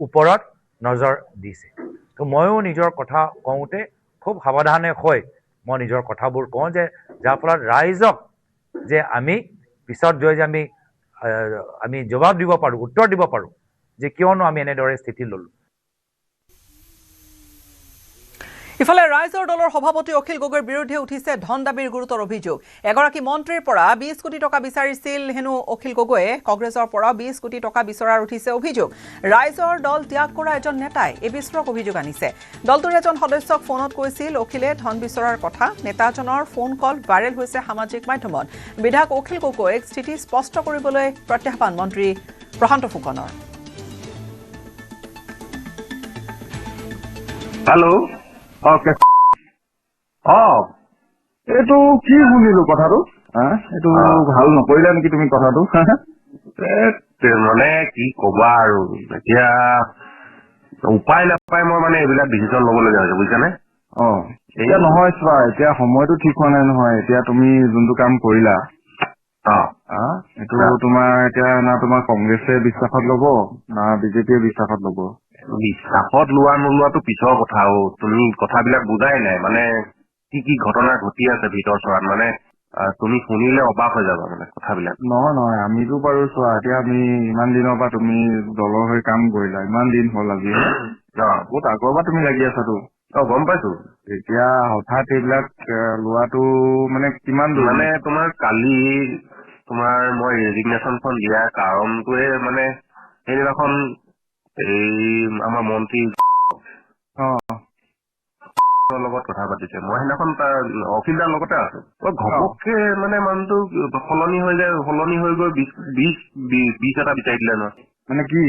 ওপৰত নজৰ দিছে তো ময়ো নিজৰ কথা কওঁতে খুব সাৱধানে হৈ মই নিজৰ কথাবোৰ কওঁ যে যাৰ ফলত ৰাইজক যে আমি পিছত গৈ যে আমি জবাব দিব পাৰোঁ উত্তৰ দিব পাৰোঁ যে কিয়নো আমি এনেদৰে স্থিতি ল'লোঁ ইফালে ৰাইজৰ দলৰ সভাপতি অখিল গগৈৰ বিৰুদ্ধে উঠিছে ধন দাবীৰ গুৰুতৰ অভিযোগ এগৰাকী মন্ত্ৰীৰ পৰা 20 কোটি টকা বিচাৰিছিল হেনো অখিল গগৈয়ে কংগ্ৰেছৰ পৰা 20 কোটি টকা বিচৰাৰ উঠিছে অভিযোগ ৰাইজৰ দল ত্যাগ কৰা এজন নেতাই এই বিস্ফোৰক অভিযোগ আনিছে দলটোৰ এজন সদস্যক ফোনত কৈছিল অখিলে ধন বিচৰাৰ কথা নেতাজনৰ ফোন কল ভাইৰেল হৈছে সামাজিক মাধ্যমত বিধায়ক অখিল গগৈক স্থিতি স্পষ্ট কৰিবলৈ প্ৰত্যাহ্বান মন্ত্ৰী প্ৰশান্ত ফুকনৰ হেল্ল' এইটো কি শুনিলো কথাটো এইটো ভাল নকৰিলা নেকি তুমি কথাটো মানে কি কবা আৰু এতিয়া উপায় নাপায় মই মানে এইবিলাক ডিচিশ্যন ল'বলগীয়া হৈছে বুজিছানে এতিয়া নহয় চোৱা এতিয়া সময়টো ঠিক হোৱা নাই নহয় এতিয়া তুমি যোনটো কাম কৰিলা এইটো তোমাৰ এতিয়া না তোমাৰ কংগ্ৰেছে বিশ্বাসত ল'ব না বিজেপিয়ে বিশ্বাসত ল'ব বিশ্বাসত লোৱা নোলোৱাটো পিছৰ কথা তুমি কথাবিলাক বুজাই নাই মানে কি কি ঘটনা ঘটি আছে ভিতৰ চৰাত মানে তুমি শুনিলে অবাক হৈ যাবা মানে কথাবিলাক। নহয় নহয় আমিতো বাৰু চোৱা এতিয়া আমি ইমান দিনৰ পৰা তুমি দলৰ হৈ কাম কৰিলা ইমান দিন হ'ল আজি বহুত আগৰ পৰা তুমি লাগি আছাতো। গম পাইছো। এতিয়া হঠাৎ এইবিলাক লোৱাটো মানে কিমান দূৰ মানে তোমাৰ কালি তোমাৰ মই ৰেজিগনেশ্যনখন দিয়াৰ কাৰণটোৱে মানে সেইদিনাখন এই আমাৰ মন্ত্ৰী লগত কথা পাতিছে। মই সেইদিনাখন তাৰ অখিলদাৰ লগতে আছো। ঘপককে মানে মানুহটো সলনি হৈ গৈ 20 এটা বিচাৰি দিলে নহয়। মানে কি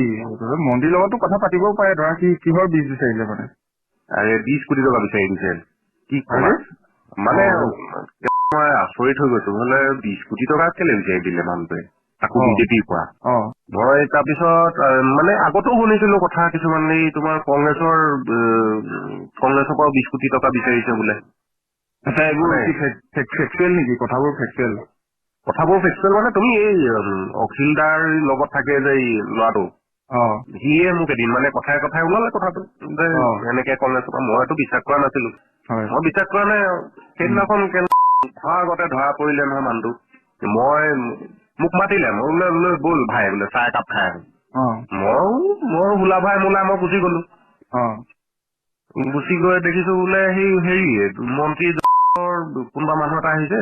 মন্ত্ৰীৰ লগতো কথা পাতিবও পাৰে ধৰা কিহৰ বীজ বিচাৰিলে মানে? আৰে 20 কোটি টকা বিচাৰি দিছে। কি কবা মানে মই আচৰিত হৈ গৈছো। বোলে 20 কোটি টকা কেলে বিচাৰি দিলে মানুহটোৱে তাকো বিজেপিৰ পৰা। মই তাৰপিছত মানে আগতেও শুনিছিলো কথা কিছুমান এই তোমাৰ কংগ্ৰেছৰ পৰাও 20 কোটি টকা বিচাৰিছে বোলে। আচ্ছা এইবোৰ ফেক্সুৱেল নেকি? কথাবোৰ ফেক্সুৱেল মানে তুমি এই অখিলদাৰ লগত থাকে যে এই ল'ৰাটো সিয়ে মোক এদিন মানে কথাই ওলালে কথাটো যে এনেকে কংগ্ৰেছৰ পৰা। মইতো বিশ্বাস কৰা নাছিলো। মই বিশ্বাস কৰা নাই। সেইদিনাখন ধৰা আগতে ধৰা পৰিলে নহয় মানুহটো। মোক মাতিলে। মই বোলে ব'ল ভাই বোলে চাহ একাপ খাই আহো। মই বোলা ভাই মোলা মই গুচি গলো। গুচি গৈ দেখিছো বোলে হেৰি মন্ত্ৰী কোনোবা মানুহ এটা আহিছে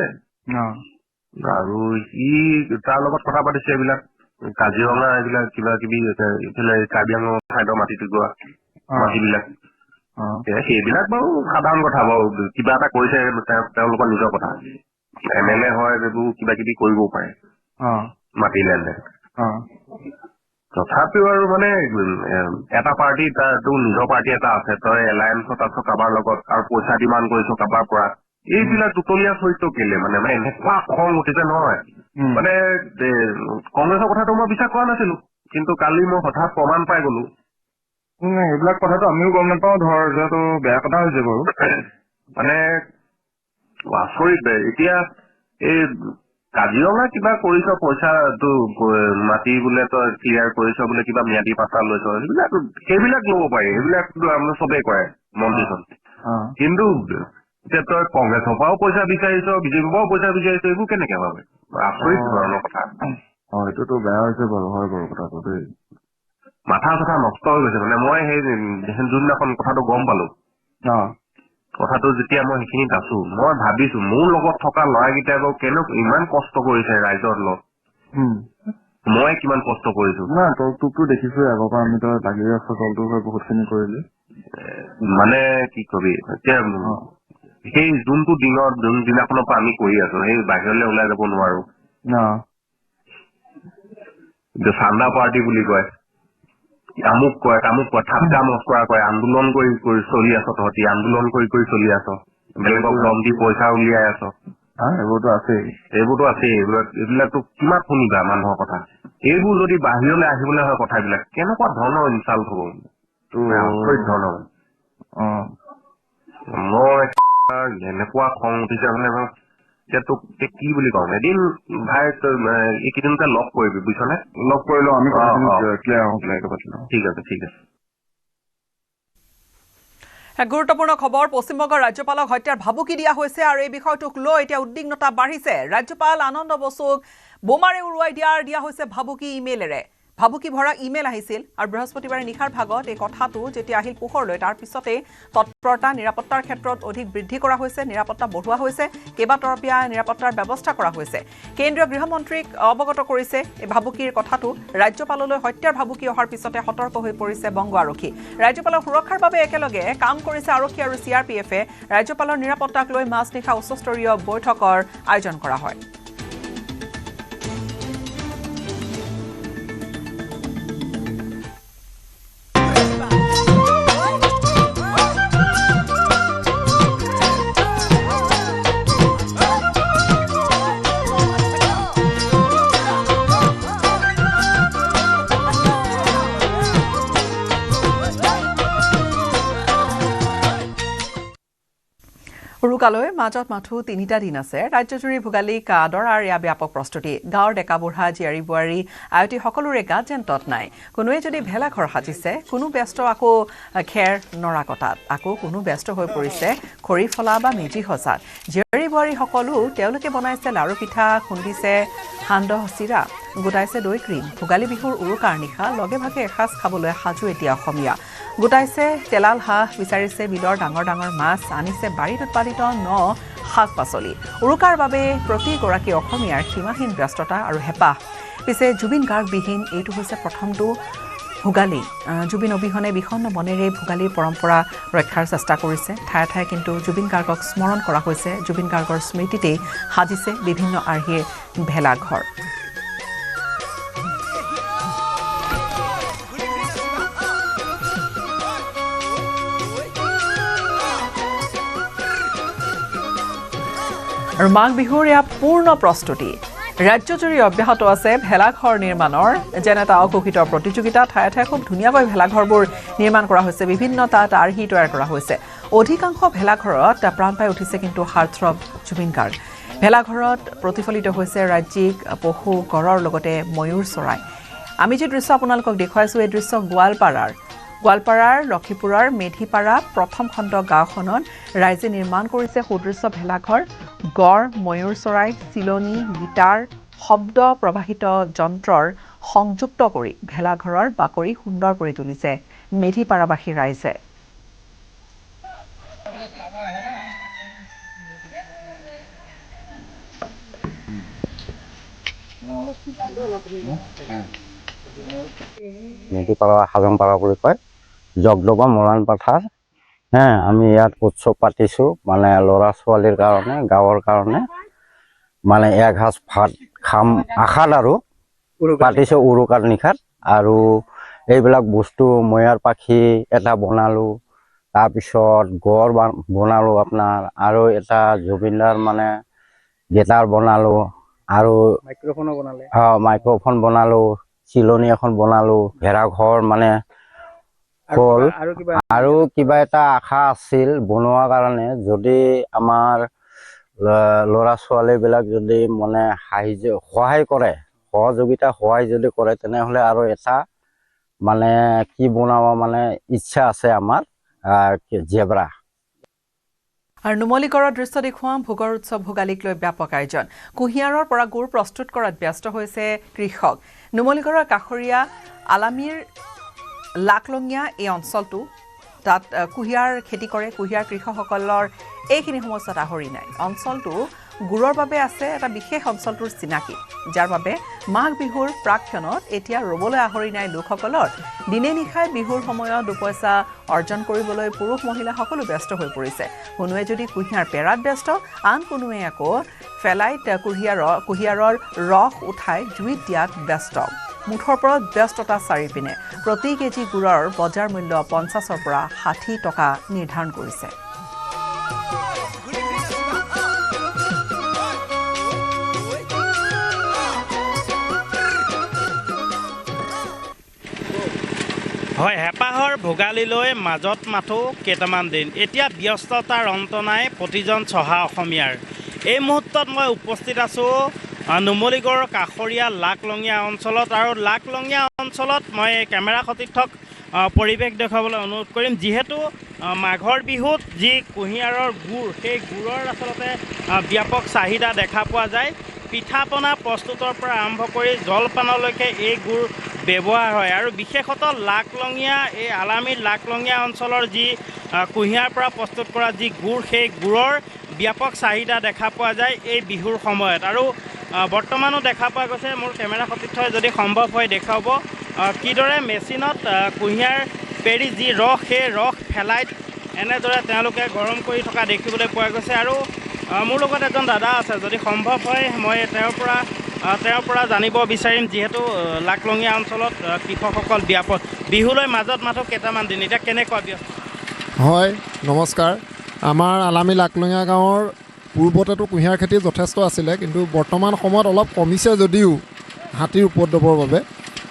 আৰু সি তাৰ লগত কথা পাতিছে এইবিলাক কাজিৰঙা এইবিলাক কিবা কিবি এইফালে কাৰ্বি আংলঙৰ চাইডৰ মাটিটো যোৱা মাটিবিলাক। সেইবিলাক বাৰু সাধাৰণ কথা বাৰু। কিবা এটা কৰিছে তেওঁলোকৰ নিজৰ কথা। MLA হয় এইবোৰ কিবা কিবি কৰিবও পাৰে মাটি লেনদেন। তথাপিও আৰু মানে এটা পাৰ্টি তোৰ নিজৰ পাৰ্টি এটা আছে, তই এলায়েন্সত আছ কাৰোবাৰ লগত আৰু পইচা ডিমাণ্ড কৰিছ কাৰোবাৰ পৰা। এইবিলাক দুতলীয়া চৰিত্ৰ কেলে মানে এনেকুৱা খং উঠিছে নহয়। মানে কংগ্ৰেছৰ কথাটো মই বিশ্বাস কৰা নাছিলো, কিন্তু কালি মই হঠাৎ প্ৰমাণ পাই গলো। এইবিলাক কথাটো আমিও গম নাপাওঁ ধৰ যিহেতু বেয়া কথা হৈছে বাৰু। মানে আচৰিত। এতিয়া এই কাজিৰঙা কিবা কৰিছ পইচাটো মাটি বোলে তই ক্লিয়াৰ কৰিছ বোলে কিবা ম্যাদী পাট্টা লৈছ সেইবিলাক ল'ব পাৰি। সেইবিলাকতো আমি চবেই কৰে মন্ত্ৰীজন। কিন্তু এতিয়া তই কংগ্ৰেছৰ পৰাও পইচা বিচাৰিছ বিজেপিৰ পৰাও পইচা বিচাৰিছ এইবোৰ কেনেকে ভাবে? আচৰিত ধৰণৰ কথা। এইটোতো বেয়া হৈছে বাৰু হয় বাৰু কথাটো দেই। মাথা চাথা নষ্ট হৈ গৈছে। মানে মই সেই যোনদিনাখন কথাটো গম পালো কথাটো যেতিয়া মই সেইখিনিত আছো মই ভাবিছো মোৰ লগত থকা ল'ৰাকেইটাই বাৰু কেনেকৈ ইমান কষ্ট কৰিছে ৰাইজৰ লগত। মই কিমান কষ্ট কৰিছো তোকতো দেখিছোৱে আগৰ পৰা। আমি তই লাগি আছ দলটোৰ হৈ বহুতখিনি কৰিলি। মানে কি কবি এতিয়া সেই যোনটো যোনদিনাখনৰ পৰা আমি কৰি আছো সেই বাহিৰলৈ ওলাই যাব নোৱাৰো। চান্দা পাৰ্টি বুলি কয়, আমুক কয় ঠাট্টা মস্কৰা কয়, আন্দোলন কৰি চলি আছ তহঁতি, আন্দোলন কৰি চলি আছ, বেলেগক দম দি পইচা উলিয়াই আছ। এইবোৰতো আছেই। এইবিলাকতো কিমান শুনিবা মানুহৰ কথা। এইবোৰ যদি বাহিৰলৈ আহিবলৈ হয় কথাবিলাক কেনেকুৱা ধৰণৰ ইনচাল্ট হব। আচৰিত ধৰণৰ। মই এনেকুৱা খং উঠিছে মানে এতিয়া তোক কি বুলি কম। এদিন ভাই এইকেইদিনতে লগ কৰিবি বুজিছনে? লগ কৰিলো আমি ঠিক আছে। গুৰুত্বপূৰ্ণ খবৰ। পশ্চিমবংগৰ ৰাজ্যপালক হত্যাৰ ভাবুকি দিয়া হৈছে আৰু এই বিষয়টোক লৈ এতিয়া উদ্বিগ্নতা বাঢ়িছে। ৰাজ্যপাল আনন্দ বসুক বোমাৰে উৰুৱাই দিয়া হৈছে ভাবুকি ইমেইলেৰে। ভাবুকি ভৰা ইমেইল আহিছিল আৰু বৃহস্পতিবাৰে নিশাৰ ভাগত এই কথাটো যেতিয়া আহিল পোহৰলৈ তাৰ পিছতে তৎপৰতা নিৰাপত্তাৰ ক্ষেত্ৰত অধিক বৃদ্ধি কৰা হৈছে, নিৰাপত্তা বঢ়োৱা হৈছে, কেইবাতৰপীয়া নিৰাপত্তাৰ ব্যৱস্থা কৰা হৈছে। কেন্দ্ৰীয় গৃহমন্ত্ৰীক অৱগত কৰিছে এই ভাবুকিৰ কথাটো। ৰাজ্যপাললৈ হত্যাৰ ভাবুকি অহাৰ পিছতে সতৰ্ক হৈ পৰিছে বংগ আৰক্ষী। ৰাজ্যপালৰ সুৰক্ষাৰ বাবে একেলগে কাম কৰিছে আৰক্ষী আৰু CRPF-এ। ৰাজ্যপালৰ নিৰাপত্তাক লৈ মাজনিশা উচ্চস্তৰীয় বৈঠকৰ আয়োজন কৰা হয়। উৰুকালৈ মাজত মাথো 3টা দিন আছে ৰাজ্যজুৰি ভোগালীক আদৰাৰ এয়া ব্যাপক প্ৰস্তুতি গাঁৱৰ ডেকা বুঢ়া জীয়াৰী বোৱাৰী আয়তী সকলোৰে গাত যেন তত নাই কোনোৱে যদি ভেলাঘৰ সাজিছে কোনো ব্যস্ত আকৌ খেৰ নৰা কটাত আকৌ কোনো ব্যস্ত হৈ পৰিছে খৰি ফলা বা মেজি সজাত জীয়াৰী বোৱাৰী সকলো তেওঁলোকে বনাইছে লাৰু পিঠা খুন্দিছে সান্দহ চিৰা গোটাইছে দৈ ক্ৰীম ভোগালী বিহুৰ উৰুকাৰ নিশা লগে ভাগে এসাঁজ খাবলৈ সাজু এতিয়া অসমীয়া গোটাইছে তেলাল হাঁহ বিচাৰিছে বিলৰ ডাঙৰ ডাঙৰ মাছ আনিছে বাৰীত উৎপাদিত শাক পাচলি উৰুকাৰ বাবে প্ৰতিগৰাকী অসমীয়াৰ সীমাহীন ব্যস্ততা আৰু হেঁপাহ পিছে জুবিন গাৰ্গবিহীন এইটো হৈছে প্ৰথমটো ভোগালী জুবিন অবিহনে বিষণ্ণ মনেৰে ভোগালীৰ পৰম্পৰা ৰক্ষাৰ চেষ্টা কৰিছে ঠায়ে ঠায়ে কিন্তু জুবিন গাৰ্গক স্মৰণ কৰা হৈছে জুবিন গাৰ্গৰ স্মৃতিতেই সাজিছে বিভিন্ন আৰ্হিৰ ভেলাঘৰ আৰু মাঘ বিহুৰ এয়া পূৰ্ণ প্ৰস্তুতি ৰাজ্যজুৰি অব্যাহত আছে ভেলাঘৰ নিৰ্মাণৰ যেনে এটা অঘোষিত প্ৰতিযোগিতা ঠায়ে ঠায়ে খুব ধুনীয়াকৈ ভেলাঘৰবোৰ নিৰ্মাণ কৰা হৈছে বিভিন্ন তাত আৰ্হি তৈয়াৰ কৰা হৈছে অধিকাংশ ভেলাঘৰত প্ৰাণ পাই উঠিছে কিন্তু হাৰ্টথ্ৰব জুবিন গাৰ্গ ভেলাঘৰত প্ৰতিফলিত হৈছে ৰাজ্যিক পশু গড়ৰ লগতে ময়ূৰ চৰাই আমি যে দৃশ্য আপোনালোকক দেখুৱাইছোঁ এই দৃশ্য গোৱালপাৰাৰ লক্ষীপুৰৰ মেধিপাৰা প্ৰথম খণ্ড গাঁওখনত ৰাইজে নিৰ্মাণ কৰিছে সুদৃশ্য ভেলাঘৰ গড় ময়ূৰ চৰাই চিলনী গীটাৰ শব্দ প্ৰবাহিত যন্ত্ৰৰ সংযুক্ত কৰি ভেলাঘৰৰ বাকৰি সুন্দৰ কৰি তুলিছে মেধিপাৰাবাসী ৰাইজে মেধিপাৰা হাজংপাৰা বুলি কয় জগদবা মৰাণ পথাৰ আমি ইয়াত উৎসৱ পাতিছোঁ মানে ল'ৰা ছোৱালীৰ কাৰণে গাঁৱৰ কাৰণে মানে এসাঁজ ভাত খাম আশাত আৰু পাতিছোঁ উৰুকাৰ নিশাত আৰু এইবিলাক বস্তু ময়াৰ পাখি এটা বনালোঁ তাৰপিছত গড় বনালোঁ আপোনাৰ আৰু এটা জুবিনদাৰ মানে গীটাৰ বনালোঁ আৰু মাইক্ৰফোন বনালোঁ চিলনী এখন বনালোঁ ভেলাঘৰ মানে হ'ল আৰু কিবা এটা আশা আছিল বনোৱাৰ কাৰণে যদি আমাৰ ল'ৰা ছোৱালীবিলাক যদি মানে সহায় কৰে সহযোগিতা সহায় যদি কৰে তেনেহ'লে আৰু এটা মানে কি বনাব মানে ইচ্ছা আছে আমাৰ জেব্ৰা আৰু নুমলীগড়ৰ দৃশ্য দেখুৱাম ভোগৰ উৎসৱ ভোগালীক লৈ ব্যাপক আয়োজন কুঁহিয়াৰৰ পৰা গুড় প্ৰস্তুত কৰাত ব্যস্ত হৈছে কৃষক নুমলীগড়ৰ কাষৰীয়া আলামীৰ লাকলঙীয়া এই অঞ্চলটো তাত কুঁহিয়াৰ খেতি কৰে কুঁহিয়াৰ কৃষকসকলৰ এইখিনি সমস্যাত আহৰি নাই অঞ্চলটো গুড়ৰ বাবে আছে এটা বিশেষ অঞ্চলটোৰ চিনাকি যাৰ বাবে মাঘ বিহুৰ প্ৰাক্ষণত এতিয়া ৰ'বলৈ আহৰি নাই লোকসকলৰ দিনে নিশাই বিহুৰ সময়ত দুপইচা অৰ্জন কৰিবলৈ পুৰুষ মহিলা সকলো ব্যস্ত হৈ পৰিছে কোনোৱে যদি কুঁহিয়াৰ পেৰাত ব্যস্ত আন কোনোৱে আকৌ ফেলাইত কুঁহিয়াৰৰ ৰস উঠাই জুইত দিয়াত ব্যস্ত মুঠৰ ওপৰত ব্যস্ততা চাৰিপিনে প্ৰতি কেজি গুড়ৰ বজাৰ মূল্য 50ৰ পৰা 60 টকা নিৰ্ধাৰণ কৰিছে হয় হেঁপাহৰ ভোগালীলৈ মাজত মাথো কেইটামান দিন এতিয়া ব্যস্ততাৰ অন্ত নাই প্ৰতিজন চহা অসমীয়াৰ এই মুহূৰ্তত মই উপস্থিত আছোঁ নুমলীগড়ৰ কাষৰীয়া লাকলঙীয়া অঞ্চলত আৰু লাকলঙীয়া অঞ্চলত মই কেমেৰা সতীৰ্থক পৰিৱেশ দেখুৱাবলৈ অনুৰোধ কৰিম যিহেতু মাঘৰ বিহুত যি কুঁহিয়াৰৰ গুড় সেই গুড়ৰ আচলতে ব্যাপক চাহিদা দেখা পোৱা যায় পিঠা পনা প্ৰস্তুতৰ পৰা আৰম্ভ কৰি জলপানলৈকে এই গুড় ব্যৱহাৰ হয় আৰু বিশেষত লাকলঙীয়া এই আলামীৰ লাকলঙীয়া অঞ্চলৰ যি কুঁহিয়াৰ পৰা প্ৰস্তুত কৰা যি গুড় সেই গুড়ৰ ব্যাপক চাহিদা দেখা পোৱা যায় এই বিহুৰ সময়ত আৰু বৰ্তমানো দেখা পোৱা গৈছে মোৰ কেমেৰা সতীৰ্থই যদি সম্ভৱ হয় দেখুৱাব কিদৰে মেচিনত কুঁহিয়াৰ পেৰি যি ৰস সেই ৰস ফেলাইত এনেদৰে তেওঁলোকে গৰম কৰি থকা দেখিবলৈ পোৱা গৈছে আৰু মোৰ লগত এজন দাদা আছে যদি সম্ভৱ হয় মই তেওঁৰ পৰা জানিব বিচাৰিম যিহেতু লাকলঙীয়া অঞ্চলত কৃষকসকল ব্যাপক বিহুলৈ মাজত মাথো কেইটামান দিন এতিয়া কেনেকুৱা ব্যস্ত হয় নমস্কাৰ আমাৰ আলামী লাকলঙীয়া গাঁৱৰ পূৰ্বতেতো কুঁহিয়াৰ খেতি যথেষ্ট আছিলে কিন্তু বৰ্তমান সময়ত অলপ কমিছে যদিও হাতীৰ উপদ্ৰৱৰ বাবে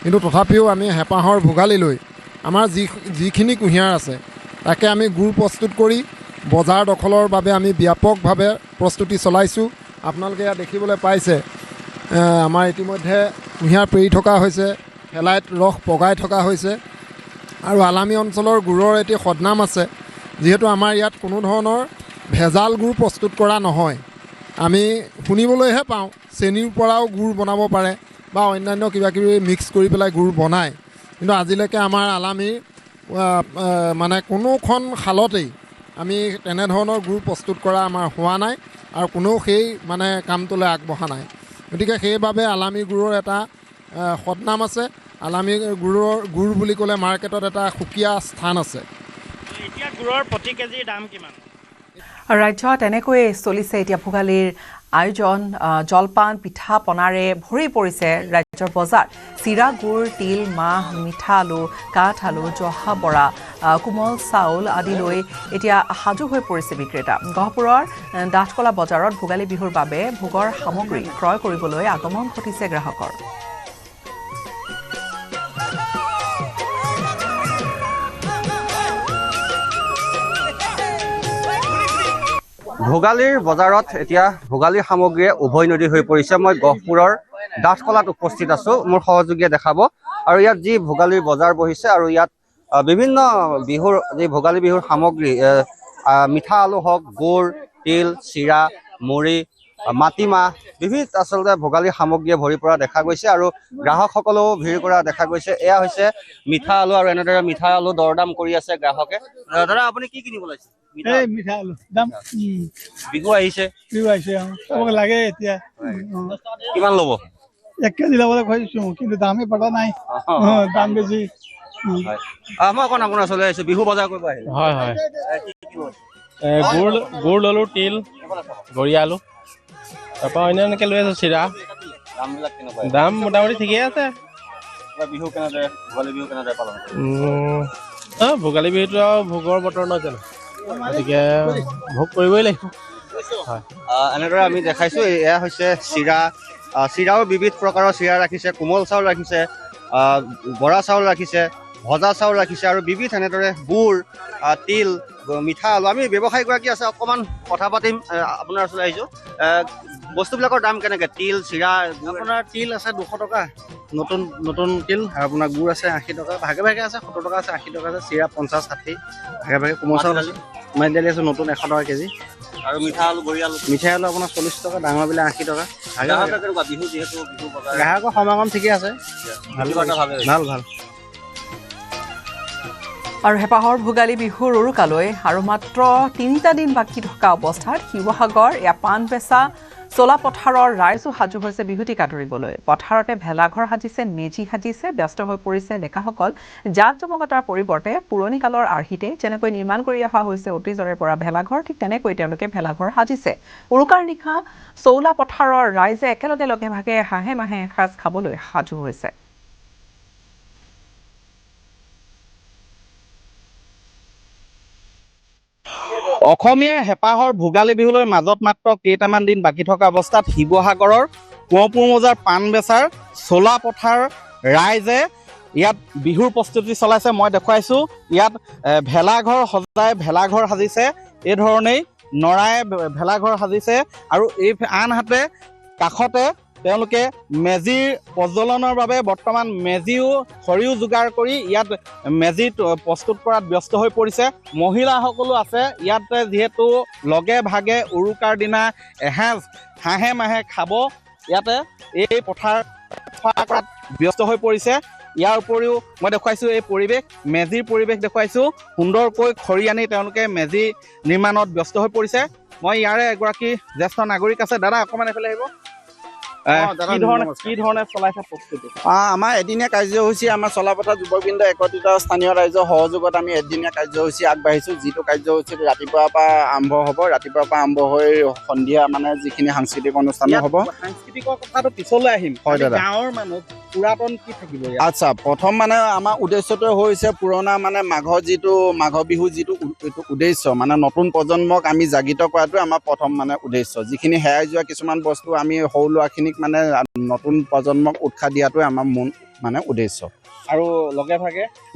কিন্তু তথাপিও আমি হেঁপাহৰ ভোগালীলৈ আমাৰ যিখিনি কুঁহিয়াৰ আছে তাকে আমি গুড় প্ৰস্তুত কৰি বজাৰ দখলৰ বাবে আমি ব্যাপকভাৱে প্ৰস্তুতি চলাইছোঁ। আপোনালোকে ইয়াত দেখিবলৈ পাইছে আমাৰ ইতিমধ্যে কুঁহিয়াৰ পেৰি থকা হৈছে, শেলাইত ৰস পগাই থকা হৈছে আৰু আলামী অঞ্চলৰ গুড়ৰ এটি সদনাম আছে। যিহেতু আমাৰ ইয়াত কোনো ধৰণৰ ভেজাল গুড় প্ৰস্তুত কৰা নহয়। আমি শুনিবলৈহে পাওঁ চেনিৰ পৰাও গুড় বনাব পাৰে বা অন্যান্য কিবাকিবি মিক্স কৰি পেলাই গুড় বনায়, কিন্তু আজিলৈকে আমাৰ আলামীৰ মানে কোনোখন শালতেই আমি তেনেধৰণৰ গুড় প্ৰস্তুত কৰা আমাৰ হোৱা নাই আৰু কোনেও সেই মানে কামটোলৈ আগবঢ়া নাই। গতিকে সেইবাবে আলামী গুড়ৰ এটা সদনাম আছে। আলামী গুড় বুলি ক'লে মাৰ্কেটত এটা সুকীয়া স্থান আছে। এতিয়া গুড়ৰ প্ৰতি কেজিৰ দাম কিমান? ৰাজ্যত এনেকৈয়ে চলিছে এতিয়া ভোগালীৰ আয়োজন। জলপান পিঠা পনাৰে ভৰি পৰিছে ৰাজ্যৰ বজাৰ। চিৰা, গুড়, তিল, মাহ, মিঠা আলু, কাঠ আলু, জহা বৰা, কোমল চাউল আদি লৈ এতিয়া সাজু হৈ পৰিছে বিক্ৰেতা। গহপুৰৰ ডাঠকলা বজাৰত ভোগালী বিহুৰ বাবে ভোগৰ সামগ্ৰী ক্ৰয় কৰিবলৈ আগমন ঘটিছে গ্ৰাহকৰ। ভোগালীৰ বজাৰত এতিয়া ভোগালীৰ সামগ্ৰীয়ে উভয় নদী হৈ পৰিছে। মই গহপুৰৰ ডাঠকলাত উপস্থিত আছোঁ, মোৰ সহযোগীয়ে দেখাব। আৰু ইয়াত যি ভোগালীৰ বজাৰ বহিছে আৰু ইয়াত বিভিন্ন বিহুৰ যি ভোগালী বিহুৰ সামগ্ৰী মিঠা আলু হওক, গুড়, তিল, চিৰা, মুড়ি, মাটিমাহ বিভিন্ন আচলতে ভোগালীৰ সামগ্ৰীয়ে ভৰি পৰা দেখা গৈছে আৰু গ্ৰাহকসকলেও ভিৰ কৰা দেখা গৈছে। এয়া হৈছে মিঠা আলু আৰু এনেদৰে মিঠা আলু দৰদাম কৰি আছে গ্ৰাহকে। দাদা আপুনি কি কিনিব লাগিছে? মিঠা আলু দাম বিহু আহিছে চবক লাগে এতিয়া। কিমান ল'ব? 1 কেজি ল'বলৈ খুজিছো, কিন্তু দামে পতা নাই, দাম বেছি। মই অকণ আপোনাৰ ওচৰলৈ আহিছোঁ, বিহু বজাৰ কৰিব আহিলোঁ। হয় হয়, গুড় ল'লোঁ, তিল, গৰিয়া আলু, তাৰপৰা অন্যান্যকৈ লৈ আছোঁ চিৰা। দাম মোটামুটি ঠিকেই আছে। বিহু কেনেদৰে ভোগালী বিহু কেনেদৰে পালন কৰে? ভোগালী বিহুটো আৰু ভোগৰ বতৰ নহয় জানো, গতিকে ভোগ কৰিবই লাগিব। হয়, এনেদৰে আমি দেখাইছোঁ। এয়া হৈছে চিৰা, চিৰাও বিবিধ প্ৰকাৰৰ চিৰা ৰাখিছে, কোমল চাউল ৰাখিছে, বৰা চাউল ৰাখিছে, ভজা চাউল ৰাখিছে আৰু বিবিধ এনেদৰে গুড়, তিল, মিঠা আলু। আমি ব্যৱসায়ীগৰাকী আছে, অকণমান কথা পাতিম। আপোনাৰ ওচৰলৈ আহিছোঁ। বস্তুবিলাকৰ দাম কেনেকৈ? তিল, চিৰা? আপোনাৰ তিল আছে 200 টকা, নতুন তিল, আৰু আপোনাৰ গুড় আছে 80 টকা, ভাগে ভাগে আছে 70 টকা আছে, 80 টকা আছে, চিৰা 50, 60 ভাগে ভাগে। কোমল চাউল আছে, মাটি দালি আছে নতুন 100 টকা কেজি, আৰু মিঠা আলু, গৰি আলু? মিঠাই আলু আপোনাৰ 40 টকা, ডাঙৰবিলাক 80 টকা। বিহু যিহেতু বিহু বজাৰ, গ্ৰাহকৰ সমাগম ঠিকে আছে, ভাল ভাল। আৰু হেঁপাহৰ ভোগালী বিহুৰ উৰুকালৈ আৰু মাত্ৰ 3টা দিন বাকী থকা অৱস্থাত শিৱসাগৰ এয়া পাণ বেচা চলা পথাৰৰ ৰাইজো সাজু হৈছে বিহুটিকা ধৰিবলৈ। পথাৰতে ভেলাঘৰ সাজিছে, মেজি সাজিছে, ব্যস্ত হৈ পৰিছে ডেকাসকল। জাক জমকতাৰ পৰিৱৰ্তে পুৰণি কালৰ আৰ্হিতে যেনেকৈ নিৰ্মাণ কৰি অহা হৈছে অতীজৰে পৰা ভেলাঘৰ, ঠিক তেনেকৈ তেওঁলোকে ভেলাঘৰ সাজিছে। উৰুকাৰ নিশা চৌলা পথাৰৰ ৰাইজে একেলগে লগে ভাগে হাঁহে মাহে এসাঁজ খাবলৈ সাজু হৈছে। অসমীয়া হেঁপাহৰ ভোগালী বিহুলৈ মাজত মাত্ৰ কেইটামান দিন বাকী থকা অৱস্থাত শিৱসাগৰৰ কোঁৱৰপুৰ মৌজাৰ পাণ বেচাৰ চলা পথাৰ ৰাইজে ইয়াত বিহুৰ প্ৰস্তুতি চলাইছে। মই দেখুৱাইছোঁ ইয়াত ভেলাঘৰ সজাই ভেলাঘৰ সাজিছে, এই ধৰণেই নৰাই ভেলাঘৰ সাজিছে আৰু এই আনহাতে কাষতে তেওঁলোকে মেজিৰ প্ৰজ্বলনৰ বাবে বৰ্তমান মেজিও খৰিও যোগাৰ কৰি ইয়াত মেজি প্ৰস্তুত কৰাত ব্যস্ত হৈ পৰিছে। মহিলাসকলো আছে ইয়াতে, যিহেতু লগে ভাগে উৰুকাৰ দিনা এসাঁজ হাঁহে মাহে খাব, ইয়াতে এই পথাৰ কৰাত ব্যস্ত হৈ পৰিছে। ইয়াৰ উপৰিও মই দেখুৱাইছোঁ এই পৰিৱেশ, মেজিৰ পৰিৱেশ দেখুৱাইছোঁ। সুন্দৰকৈ খৰি আনি তেওঁলোকে মেজি নিৰ্মাণত ব্যস্ত হৈ পৰিছে। মই ইয়াৰে এগৰাকী জ্যেষ্ঠ নাগৰিক আছে, দাদা অকণমান এইফালে আহিব। কি ধৰণে চলাইছে প্ৰস্তুতি? আমাৰ এদিনীয়া কাৰ্যসূচী, আমাৰ চলাপথাৰ যুৱবৃন্দ একত্ৰিত স্থানীয় ৰাইজৰ সহযোগত আমি এদিনীয়া কাৰ্যসূচী আগবাঢ়িছোঁ। যিটো কাৰ্যসূচীত ৰাতিপুৱাৰ পৰা আৰম্ভ হ'ব, ৰাতিপুৱাৰ পৰা আৰম্ভ হৈ সন্ধিয়া মানে যিখিনি সাংস্কৃতিক অনুষ্ঠান হ'ব। সাংস্কৃতিকৰ কথাটো পিছলৈ আহিম। হয় দাদা। গাঁৱৰ মানুহ পুৰাতন কি থাকিব? আচ্ছা, প্ৰথম মানে আমাৰ উদ্দেশ্যটো হৈছে পুৰণা মানে মাঘ বিহুৰ যিটো উদ্দেশ্য, মানে নতুন প্ৰজন্মক আমি জাগৃত কৰাটো আমাৰ প্ৰথম মানে উদ্দেশ্য। যিখিনি হেৰাই যোৱা কিছুমান বস্তু আমি সৰু ল'ৰাখিনিক মানে নতুন প্ৰজন্মক উৎসাহ দিয়াটোৱে আমাৰ মূল মানে উদ্দেশ্য। আৰু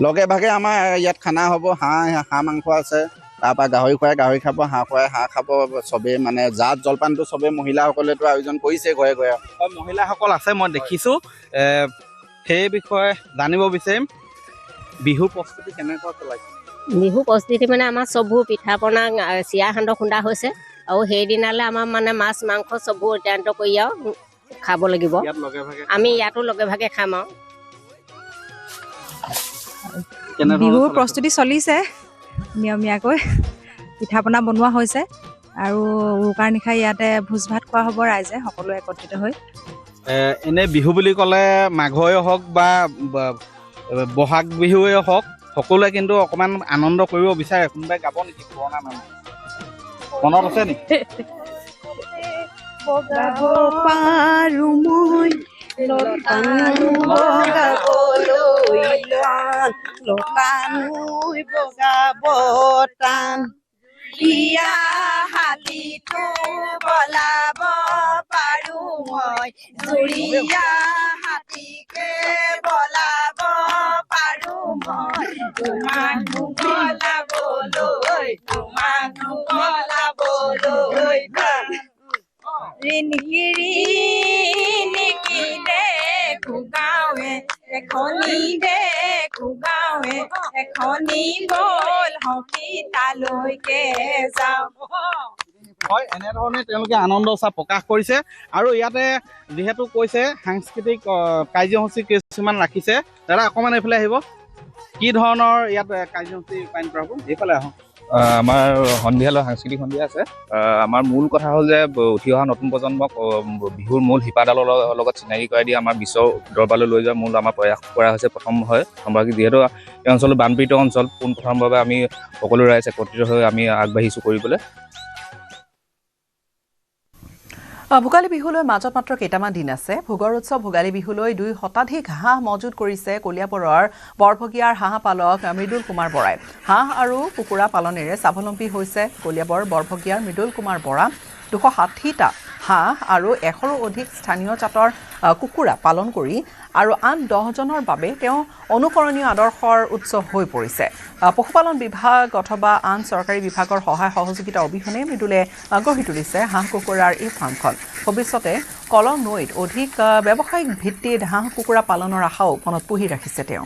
লগে ভাগে আমাৰ ইয়াত খানা হ'ব, হাঁহ মাংস আছে, তাৰপৰা গাহৰি খুৱাই গাহৰি খাব, হাঁহ খুৱাই হাঁহ খাব, চবেই মানে জাত জলপানটো চবেই মহিলাসকলেতো আয়োজন কৰিছে ঘৰে ঘৰে। মহিলাসকল আছে মই দেখিছোঁ, সেই বিষয়ে জানিব বিচাৰিম বিহুৰ প্ৰস্তুতি কেনেকুৱা চলাইছে? বিহু প্ৰস্তুতি মানে আমাৰ চববোৰ পিঠা পনা চিৰা সান্দহ খুন্দা হৈছে আৰু সেইদিনালৈ আমাৰ মানে মাছ মাংস চববোৰ অত্যন্ত কৰি আৰু খাব লাগিব। আমি ইয়াতো লগে ভাগে খাম আৰু বিহুৰ প্ৰস্তুতি চলিছে নিয়মীয়াকৈ, পিঠা পনা বনোৱা হৈছে আৰু উৰুকাৰ নিশা ইয়াতে ভোজ ভাত খোৱা হ'ব ৰাইজে সকলোৱে একত্ৰিত হৈ। এনে বিহু বুলি ক'লে মাঘই হওক বা বহাগ বিহুৱে হওক সকলোৱে কিন্তু অকণমান আনন্দ কৰিব বিচাৰে। কোনোবাই গাব নেকি পুৰণা নাম মনত আছে নেকি? বগাব পাৰো মই লতানুই বগাব টান, বিয়া হালিটো বলাব পাৰো মই, জুৰিয়া হাতীকে বলাব পাৰো মই, তোমাক বলাবলৈ ৰিণিকিৰি নিকিৰে খুগাৱে এখনি দে খুগাৱে এখনি বল হকী তালৈকে যাওঁ। হয়, এনেধৰণে তেওঁলোকে আনন্দ উৎসাহ প্ৰকাশ কৰিছে আৰু ইয়াতে যিহেতু কৈছে সাংস্কৃতিক কাৰ্যসূচী কিছুমান ৰাখিছে। দাদা অকণমান এইফালে আহিব, কি ধৰণৰ ইয়াত কাৰ্যসূচী ৰূপায়ণ কৰা হ'ব? এইফালে আহোঁ। আমাৰ সন্ধিয়ালৈ সাংস্কৃতিক সন্ধিয়া আছে। আমাৰ মূল কথা হ'ল যে উঠি অহা নতুন প্ৰজন্মক বিহুৰ মূল শিপাডালৰ লগত চিনাকি কৰাই দি আমাৰ বিশ্ব দৰবাৰলৈ লৈ যোৱা মূল আমাৰ প্ৰয়াস কৰা হৈছে। প্ৰথম হয় সম্ভাৱিক, যিহেতু এই অঞ্চলটো বানপীড়িত অঞ্চল, পোনপ্ৰথমভাৱে আমি সকলো ৰাইজ একত্ৰিত হৈ আমি আগবাঢ়িছোঁ কৰিবলৈ। ভোগালী বিহুলৈ মাজত মাত্ৰ কেইটামান দিন আছে। ভোগৰ উৎসৱ ভোগালী বিহুলৈ 2 শতাধিক হাঁহ মজুত কৰিছে কলিয়াবৰৰ বৰভগীয়াৰ হাঁহ পালক মৃদুল কুমাৰ বৰাই। হাঁহ আৰু কুকুৰা পালনেৰে স্বাৱলম্বী হৈছে কলিয়াবৰ বৰভগীয়াৰ মৃদুল কুমাৰ বৰা। 260টা হাঁহ আৰু 100ৰো অধিক স্থানীয় জাতৰ কুকুৰা পালন কৰি আৰু আন 10জনৰ বাবে তেওঁ অনুকৰণীয় আদৰ্শৰ উৎস হৈ পৰিছে। পশুপালন বিভাগ অথবা আন চৰকাৰী বিভাগৰ সহায় সহযোগিতা অবিহনে মৃদুলে গঢ়ি তুলিছে হাঁহ কুকুৰাৰ এই ফাৰ্মখন। ভৱিষ্যতে কলং নৈত অধিক ব্যৱসায়িক ভিত্তিত হাঁহ কুকুৰা পালনৰ আশাও মনত পুহি ৰাখিছে তেওঁ।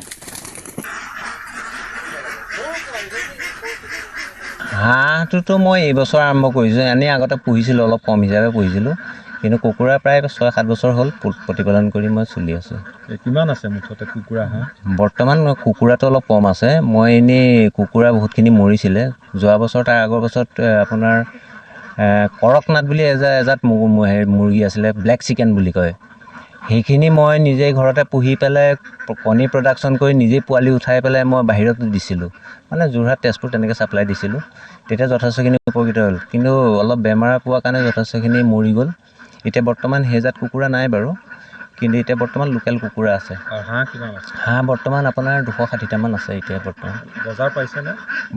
হাঁহটোতো মই এইবছৰ আৰম্ভ কৰিছোঁ, এনেই আগতে পুহিছিলোঁ, অলপ কম হিচাপে পুহিছিলোঁ, কিন্তু কুকুৰা প্ৰায় 6-7 বছৰ হ'ল প্ৰতিপালন কৰি মই চলি আছোঁ। কিমান আছে মুঠতে কুকুৰা হাঁহ? বৰ্তমান কুকুৰাটো অলপ কম আছে। মই এনেই কুকুৰা বহুতখিনি মৰিছিলে যোৱা বছৰ, তাৰ আগৰ বছৰত আপোনাৰ কৰকনাথ বুলি এজাত মুৰ্গী আছিলে, ব্লেক চিকেন বুলি কয়, সেইখিনি মই নিজেই ঘৰতে পুহি পেলাই কণী প্ৰডাকশ্যন কৰি নিজেই পোৱালি উঠাই পেলাই মই বাহিৰত দিছিলোঁ, মানে যোৰহাট তেজপুৰ তেনেকৈ ছাপ্লাই দিছিলোঁ। তেতিয়া যথেষ্টখিনি উপকৃত হ'ল, কিন্তু অলপ বেমাৰ পোৱাৰ কাৰণে যথেষ্টখিনি মৰি গ'ল। এতিয়া বৰ্তমান সেইজাত কুকুৰা নাই বাৰু, কিন্তু এতিয়া বৰ্তমান লোকেল কুকুৰা আছে। হাঁহ কিমান আছে? হাঁহ বৰ্তমান আপোনাৰ 260টামান আছে এতিয়া বৰ্তমান। বজাৰ পাইছেনে?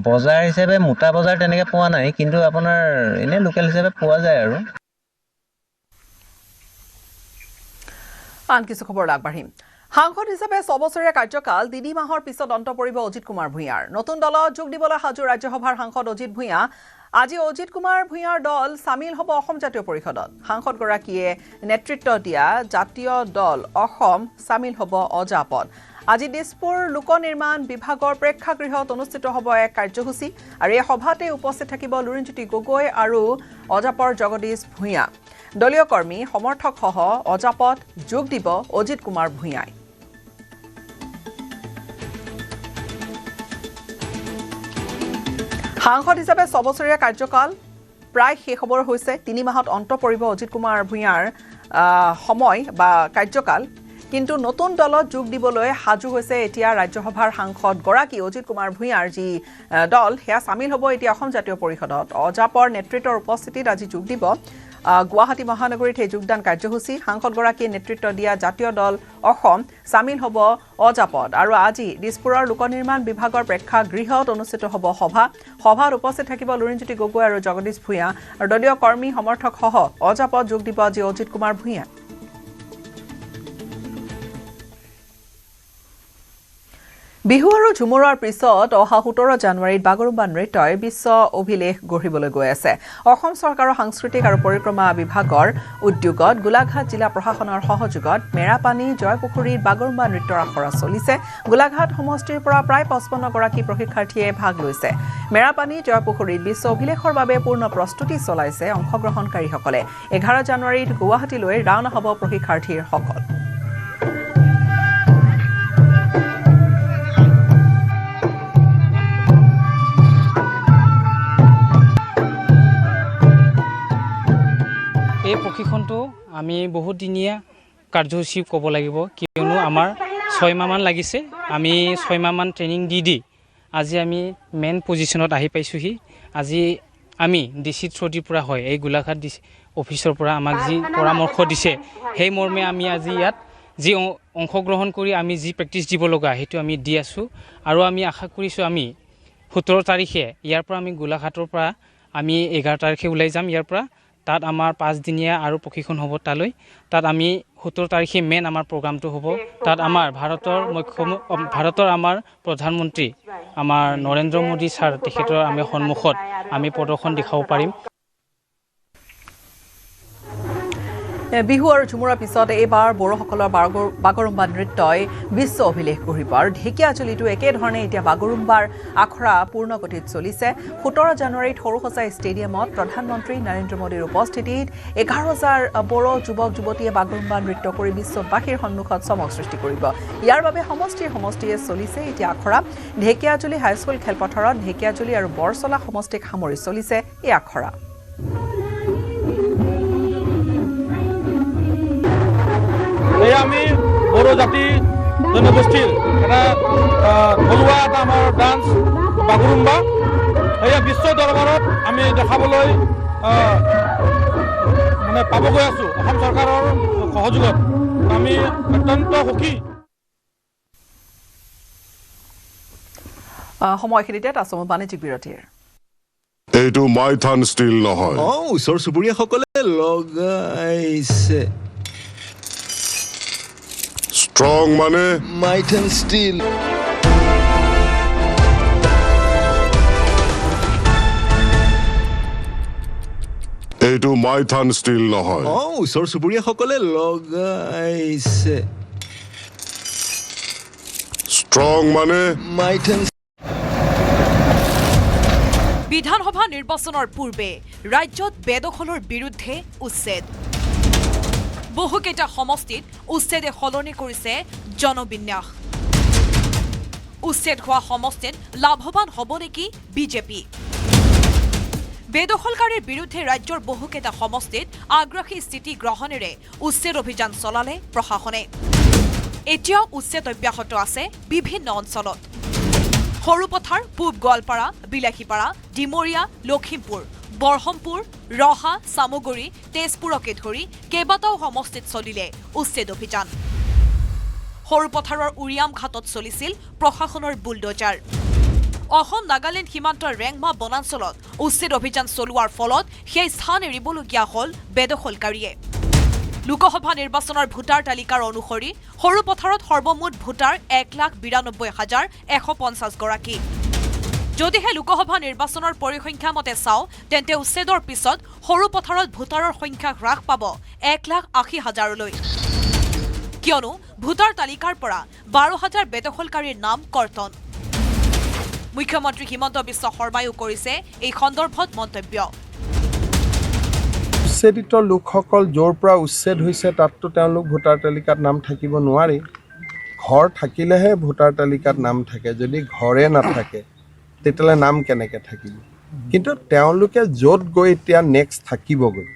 বজাৰ হিচাপে মোটা বজাৰ তেনেকৈ পোৱা নাই, কিন্তু আপোনাৰ এনেই লোকেল হিচাপে পোৱা যায় আৰু। আন কিছু খবৰ আগবাঢ়িম। সাংসদ হিচাপে 6 বছৰীয়া কাৰ্যকাল 3 মাহৰ পিছত অন্ত পৰিব অজিত কুমাৰ ভূঞাৰ। নতুন দলত যোগ দিবলৈ সাজু ৰাজ্যসভাৰ সাংসদ অজিত ভূঞা। আজি অজিত কুমাৰ ভূঞাৰ দল চামিল হ'ব অসম জাতীয় পৰিষদত। সাংসদগৰাকীয়ে নেতৃত্ব দিয়া জাতীয় দল অসম চামিল হ'ব অজাপত। আজি দিছপুৰ লোক নিৰ্মাণ বিভাগৰ প্ৰেক্ষাগৃহত অনুষ্ঠিত হ'ব এক কাৰ্যসূচী আৰু এই সভাতে উপস্থিত থাকিব লুৰিণজ্যোতি গগৈ আৰু অজাপৰ জগদীশ ভূঞা। দলীয় কৰ্মী সমৰ্থকসহ অজাপত যোগ দিব অজিত কুমাৰ ভূঞাই। সাংসদ হিচাপে 6 বছৰীয়া কাৰ্যকাল প্ৰায় শেষ হ'বৰ হৈছে। 3 মাহত অন্ত পৰিব অজিত কুমাৰ ভূঞাৰ সময় বা কাৰ্যকাল, কিন্তু নতুন দলত যোগ দিবলৈ সাজু হৈছে এতিয়া ৰাজ্যসভাৰ সাংসদগৰাকী। অজিত কুমাৰ ভূঞাৰ যি দল সেয়া চামিল হ'ব এতিয়া অসম জাতীয় পৰিষদত। অজাপৰ নেতৃত্বৰ উপস্থিতিত আজি যোগ দিব গুৱাহাটী মহানগৰীত এই যোগদান কাৰ্যসূচী। সাংসদগৰাকীয়ে নেতৃত্ব দিয়া জাতীয় দল অসম চামিল হ'ব অজাপত। আৰু আজি দিছপুৰৰ লোক নিৰ্মাণ বিভাগৰ প্ৰেক্ষাগৃহত অনুষ্ঠিত হ'ব সভাত উপস্থিত থাকিব লুৰিণজ্যোতি গগৈ আৰু জগদীশ ভূঞা আৰু দলীয় কৰ্মী সমৰ্থকসহ অজাপত যোগ দিব আজি অজিত কুমাৰ ভূঞা। বিহু আৰু ঝুমুৰাৰ পিছত অহা 17 জানুৱাৰীত বাগৰুম্বা নৃত্যই বিশ্ব অভিলেখ গঢ়িবলৈ গৈ আছে। অসম চৰকাৰৰ সাংস্কৃতিক আৰু পৰিক্ৰমা বিভাগৰ উদ্যোগত গোলাঘাট জিলা প্ৰশাসনৰ সহযোগত মেৰাপানী জয়পুখুৰীত বাগৰুম্বা নৃত্যৰ আখৰা চলিছে। গোলাঘাট সমষ্টিৰ পৰা প্ৰায় 55 গৰাকী প্ৰশিক্ষাৰ্থীয়ে ভাগ লৈছে। মেৰাপানী জয়পুখুৰীত বিশ্ব অভিলেখৰ বাবে পূৰ্ণ প্ৰস্তুতি চলাইছে অংশগ্ৰহণকাৰীসকলে। 11 জানুৱাৰীত গুৱাহাটীলৈ ৰাওনা হ'ব প্ৰশিক্ষাৰ্থীসকল। এই প্ৰশিক্ষণটো আমি বহুদিনীয়া কাৰ্যসূচী ক'ব লাগিব, কিয়নো আমাৰ 6 মাহমান লাগিছে। আমি 6 মাহমান ট্ৰেইনিং দি আজি আমি মেইন পজিশ্যনত আহি পাইছোঁহি। আজি আমি ডিচি থ্ৰুদিৰ পৰা হয় এই গোলাঘাট ডিচি অফিচৰ পৰা আমাক যি পৰামৰ্শ দিছে, সেই মৰ্মে আমি আজি ইয়াত যি অংশগ্ৰহণ কৰি আমি যি প্ৰেক্টিছ দিব লগা সেইটো আমি দি আছোঁ। আৰু আমি আশা কৰিছোঁ আমি 17 তাৰিখে ইয়াৰ পৰা আমি গোলাঘাটৰ পৰা আমি 11 তাৰিখে ওলাই যাম ইয়াৰ পৰা। তাত আমাৰ 5 দিনীয়া আৰু প্ৰশিক্ষণ হ'ব তালৈ। তাত আমি 17 তাৰিখে মেইন আমাৰ প্ৰগ্ৰামটো হ'ব। তাত আমাৰ ভাৰতৰ আমাৰ প্ৰধানমন্ত্ৰী আমাৰ নৰেন্দ্ৰ মোদী ছাৰ তেখেতৰ আমি সন্মুখত আমি প্ৰদৰ্শন দেখাব পাৰিম। বিহু আৰু ঝুমুৰাৰ পিছত এইবাৰ বড়োসকলৰ বাগৰুম্বা নৃত্যই বিশ্ব অভিলেখ গঢ়িব। আৰু ঢেকীয়াজুলিতো একেধৰণে এতিয়া বাগৰুম্বাৰ আখৰা পূৰ্ণ গতিত চলিছে। 17 জানুৱাৰীত সৰুসজাই ষ্টেডিয়ামত প্ৰধানমন্ত্ৰী নৰেন্দ্ৰ মোদীৰ উপস্থিতিত 11,000 বড়ো যুৱক যুৱতীয়ে বাগৰুম্বা নৃত্য কৰি বিশ্ববাসীৰ সন্মুখত চমক সৃষ্টি কৰিব। ইয়াৰ বাবে সমষ্টিয়ে চলিছে এতিয়া আখৰা। ঢেকীয়াজুলি হাইস্কুল খেলপথাৰত ঢেকীয়াজুলি আৰু বৰচলা সমষ্টিক সামৰি চলিছে এই আখৰা। এয়া আমি বড়ো জাতি জনগোষ্ঠীৰ এটা থলুৱা এটা আমাৰ ডান্স বাগৰুম্বা। এয়া বিশ্ব দৰবাৰত আমি দেখাবলৈ মানে পাব গৈ আছোঁ অসম চৰকাৰৰ সহযোগত। আমি অত্যন্ত সুখী। সময়খিনিতে তাচমু বাণিজ্যিক বিৰতিৰ এইটো মাইথান ষ্টিল নহয়, ওচৰ চুবুৰীয়াসকলে লগাইছে। ষ্ট্ৰং মানে মাইথান ষ্টিল। এইটো মাইথান ষ্টিল নহয়, ওচৰ চুবুৰীয়াসকলে লগাইছে। ষ্ট্ৰং মানে মাইথান। বিধানসভা নিৰ্বাচনৰ পূৰ্বে ৰাজ্যত বেদখলৰ বিৰুদ্ধে উচ্ছেদ। বহুকেইটা সমষ্টিত উচ্ছেদে সলনি কৰিছে জনবিন্যাস। উচ্ছেদ হোৱা সমষ্টিত লাভৱান হ'ব নেকি বিজেপি? বেদখলকাৰীৰ বিৰুদ্ধে ৰাজ্যৰ বহুকেইটা সমষ্টিত আগ্ৰাসী স্থিতি গ্ৰহণেৰে উচ্ছেদ অভিযান চলালে প্ৰশাসনে। এতিয়াও উচ্ছেদ অব্যাহত আছে বিভিন্ন অঞ্চলত। সৰুপথাৰ, পূব গোৱালপাৰা, বিলাসীপাৰা, ডিমৰীয়া, লখিমপুৰ, বৰহমপুৰ, ৰহা, চামুগুৰি, তেজপুৰকে ধৰি কেইবাটাও সমষ্টিত চলিলে উচ্ছেদ অভিযান। সৰুপথাৰৰ উৰিয়াম ঘাটত চলিছিল প্ৰশাসনৰ বুলডোজাৰ। অসম নাগালেণ্ড সীমান্তৰ ৰেংমা বনাঞ্চলত উচ্ছেদ অভিযান চলোৱাৰ ফলত সেই স্থান এৰিবলগীয়া হ'ল বেদখলকাৰীয়ে। লোকসভা নিৰ্বাচনৰ ভোটাৰ তালিকাৰ অনুসৰি সৰুপথাৰত সৰ্বমুঠ ভোটাৰ 1,92,150 গৰাকী। যদিহে লোকসভা নিৰ্বাচনৰ পৰিসংখ্যা মতে চাওঁ, তেন্তে উচ্ছেদৰ পিছত সৰুপথাৰত ভোটাৰৰ সংখ্যা হ্ৰাস পাব 1,80,000লৈ। কিয়নো ভোটাৰ তালিকাৰ পৰা 12,000 বেদখলকাৰীৰ নাম কৰ্তন। মুখ্যমন্ত্ৰী হিমন্ত বিশ্ব শৰ্মায়ো কৰিছে এই সন্দৰ্ভত মন্তব্য। উচ্ছেদিত লোকসকল য'ৰ পৰা উচ্ছেদ হৈছে তাততো তেওঁলোক ভোটাৰ তালিকাত নাম থাকিব নোৱাৰে। ঘৰ থাকিলেহে ভোটাৰ তালিকাত নাম থাকে। যদি ঘৰে নাথাকে তেতিয়াহ'লে নাম কেনেকৈ থাকিব? কিন্তু তেওঁলোকে য'ত গৈ এতিয়া নেক্সট থাকিবগৈ,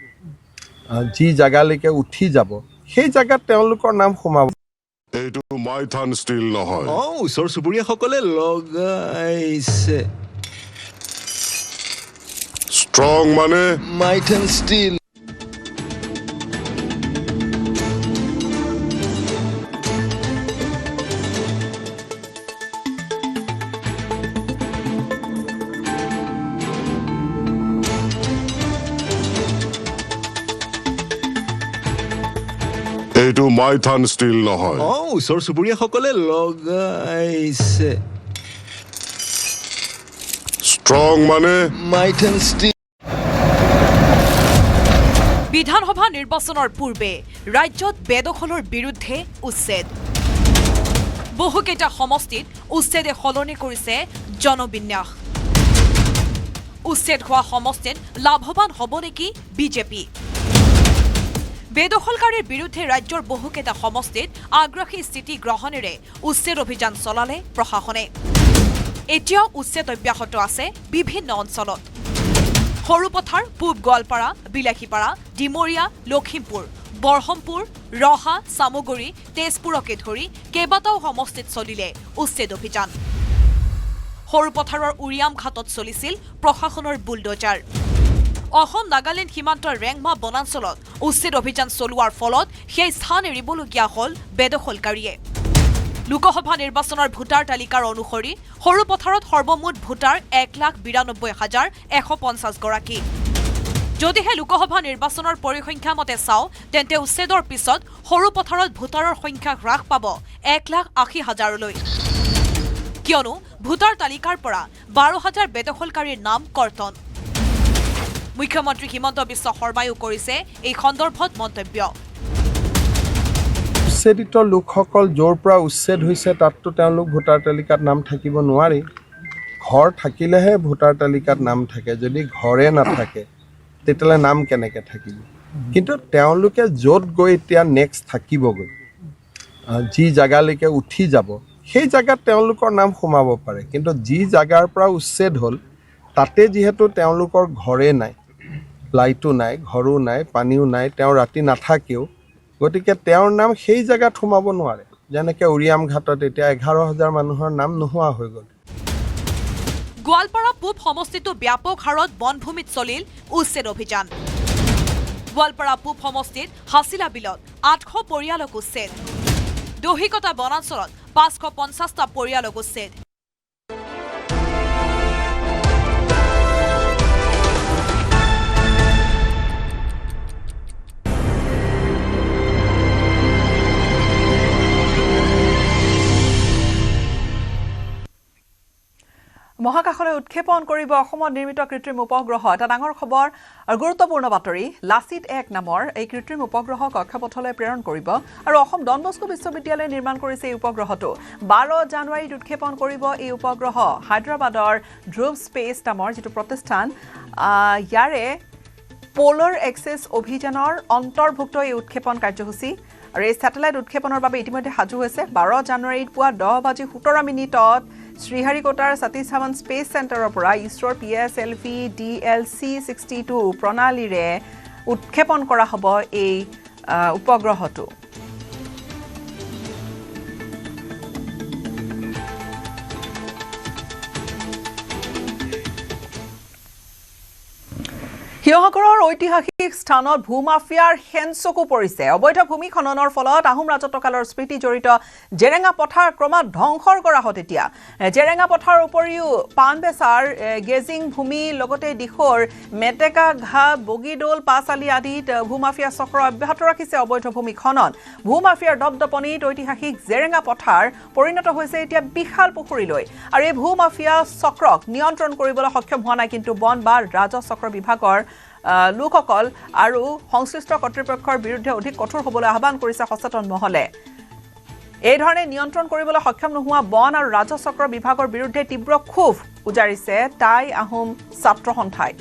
যি জেগালৈকে উঠি যাব, সেই জেগাত তেওঁলোকৰ নাম সোমাব। এইটো মাইথান ষ্টিল নহয়, ওচৰ চুবুৰীয়াসকলে লগাইছে। ষ্ট্ৰং মানে মাইথান ষ্টিল। এইটো এইটো মাইথান ষ্টীল নহয় ওচৰ চুবুৰীয়াসকলে লগাইছে ষ্ট্ৰং মানে মাইথান ষ্টীল বিধানসভা নিৰ্বাচনৰ পূৰ্বে ৰাজ্যত বেদখলৰ বিৰুদ্ধে উচ্ছেদ বহুকেইটা সমষ্টিত উচ্ছেদে সলনি কৰিছে জনবিন্যাস উচ্ছেদ হোৱা সমষ্টিত লাভৱান হ'ব নেকি বিজেপি বেদখলকাৰীৰ বিৰুদ্ধে ৰাজ্যৰ বহুকেইটা সমষ্টিত আগ্ৰাসী স্থিতি গ্ৰহণেৰে উচ্ছেদ অভিযান চলালে প্ৰশাসনে এতিয়াও উচ্ছেদ অব্যাহত আছে বিভিন্ন অঞ্চলত সৰুপথাৰ পূব গোৱালপাৰা বিলাসীপাৰা ডিমৰীয়া লখিমপুৰ বৰহমপুৰ ৰহা চামুগুৰি তেজপুৰকে ধৰি কেইবাটাও সমষ্টিত চলিলে উচ্ছেদ অভিযান সৰুপথাৰৰ উৰিয়াম ঘাটত চলিছিল প্ৰশাসনৰ বুলডোজাৰ অসম নাগালেণ্ড সীমান্তৰ ৰেংমা বনাঞ্চলত উচ্ছেদ অভিযান চলোৱাৰ ফলত সেই স্থান এৰিবলগীয়া হ'ল বেদখলকাৰীয়ে লোকসভা নিৰ্বাচনৰ ভোটাৰ তালিকাৰ অনুসৰি সৰুপথাৰত সৰ্বমুঠ ভোটাৰ 1,92,150 গৰাকী যদিহে লোকসভা নিৰ্বাচনৰ পৰিসংখ্যা মতে চাওঁ তেন্তে উচ্ছেদৰ পিছত সৰুপথাৰত ভোটাৰৰ সংখ্যা হ্ৰাস পাব 1,80,000লৈ কিয়নো ভোটাৰ তালিকাৰ পৰা 12,000 বেদখলকাৰীৰ নাম কৰ্তন মুখ্যমন্ত্ৰী হিমন্ত বিশ্ব শৰ্মায়ো কৰিছে এই সন্দৰ্ভত মন্তব্য উচ্ছেদিত লোকসকল য'ৰ পৰা উচ্ছেদ হৈছে তাততো তেওঁলোক ভোটাৰ তালিকাত নাম থাকিব নোৱাৰে ঘৰ থাকিলেহে ভোটাৰ তালিকাত নাম থাকে যদি ঘৰে নাথাকে তেতিয়াহ'লে নাম কেনেকৈ থাকিব কিন্তু তেওঁলোকে য'ত গৈ এতিয়া নেক্সট থাকিবগৈ যি জেগালৈকে উঠি যাব সেই জেগাত তেওঁলোকৰ নাম সোমাব পাৰে কিন্তু যি জেগাৰ পৰা উচ্ছেদ হ'ল তাতে যিহেতু তেওঁলোকৰ ঘৰে নাই লাইটো নাই ঘৰো নাই পানীও নাই তেওঁ ৰাতি নাথাকেও গতিকে তেওঁৰ নাম সেই জেগাত সোমাব নোৱাৰে যেনেকৈ উৰিয়াম ঘাটত এতিয়া 11,000 মানুহৰ নাম নোহোৱা হৈ গ'ল গোৱালপাৰা পূব সমষ্টিটো ব্যাপক হাৰত বনভূমিত চলিল উচ্ছেদ অভিযান গোৱালপাৰা পূব সমষ্টিত হাছিলা বিলত 800 পৰিয়ালক উচ্ছেদ দহিকতা বনাঞ্চলত 550টা পৰিয়ালক উচ্ছেদ মহাকাশলৈ উৎক্ষেপণ কৰিব অসমত নিৰ্মিত কৃত্ৰিম উপগ্ৰহ এটা ডাঙৰ খবৰ আৰু গুৰুত্বপূৰ্ণ বাতৰি লাচিত 1 নামৰ এই কৃত্ৰিম উপগ্ৰহ কক্ষপথলৈ প্ৰেৰণ কৰিব আৰু অসম ডন বস্কো বিশ্ববিদ্যালয়ে নিৰ্মাণ কৰিছে এই উপগ্ৰহটো 12 জানুৱাৰীত উৎক্ষেপণ কৰিব এই উপগ্ৰহ হায়দৰাবাদৰ ধ্ৰুৱ স্পেচ নামৰ যিটো প্ৰতিষ্ঠান ইয়াৰে পোলাৰ এক্সেছ অভিযানৰ অন্তৰ্ভুক্ত এই উৎক্ষেপণ কাৰ্যসূচী আৰু এই স্যাটেলাইট উৎক্ষেপণৰ বাবে ইতিমধ্যে সাজু হৈছে 12 জানুৱাৰীত পুৱা 10:17 শ্ৰীহাৰিকোটাৰ সতীশ ধাৱন স্পেচ চেণ্টাৰৰ পৰা ইছৰোৰ PSLV DLC-62 প্ৰণালীৰে উৎক্ষেপণ কৰা হ'ব এই উপগ্ৰহটো শিৱসাগৰৰ ঐতিহাসিক স্থানত ভূমাফিয়াৰ হেনচকু পৰিছে অবৈধ ভূমি খননৰ ফলত আহোম ৰাজত্বকালৰ স্মৃতি জড়িত জেৰেঙা পথাৰ ক্ৰমাৎ ধ্বংসৰ কৰা হত এতিয়া জেৰেঙা পথাৰ উপৰিও পানবেচাৰ গেজিং ভূমি লগতে দিখৰ মেটেকা ঘা বগিডোল পাছালি আদিত ভূমাফিয়া চক্ৰ অব্যাহত ৰাখিছে অবৈধ ভূমি খনন ভূমাফিয়াৰ দপদপনিত ঐতিহাসিক জেৰেঙা পথাৰ পৰিণত হৈছে এতিয়া বিশাল পুখুৰীলৈ আৰু এই ভূমাফিয়া চক্ৰক নিয়ন্ত্ৰণ কৰিবলৈ সক্ষম হোৱা নাই কিন্তু বন বা ৰাজহ চক্ৰ বিভাগৰ লোকসকল আৰু সংশ্লিষ্ট কৰ্তৃপক্ষৰ বিৰুদ্ধে অধিক কঠোৰ হ'বলৈ আহ্বান কৰিছে সচেতন মহলে এই ধৰণে নিয়ন্ত্ৰণ কৰিবলৈ সক্ষম নোহোৱা বন আৰু ৰাজহ চক্ৰ বিভাগৰ বিৰুদ্ধে তীব্ৰ ক্ষোভ উজাৰিছে টাই আহোম ছাত্ৰ সন্থাই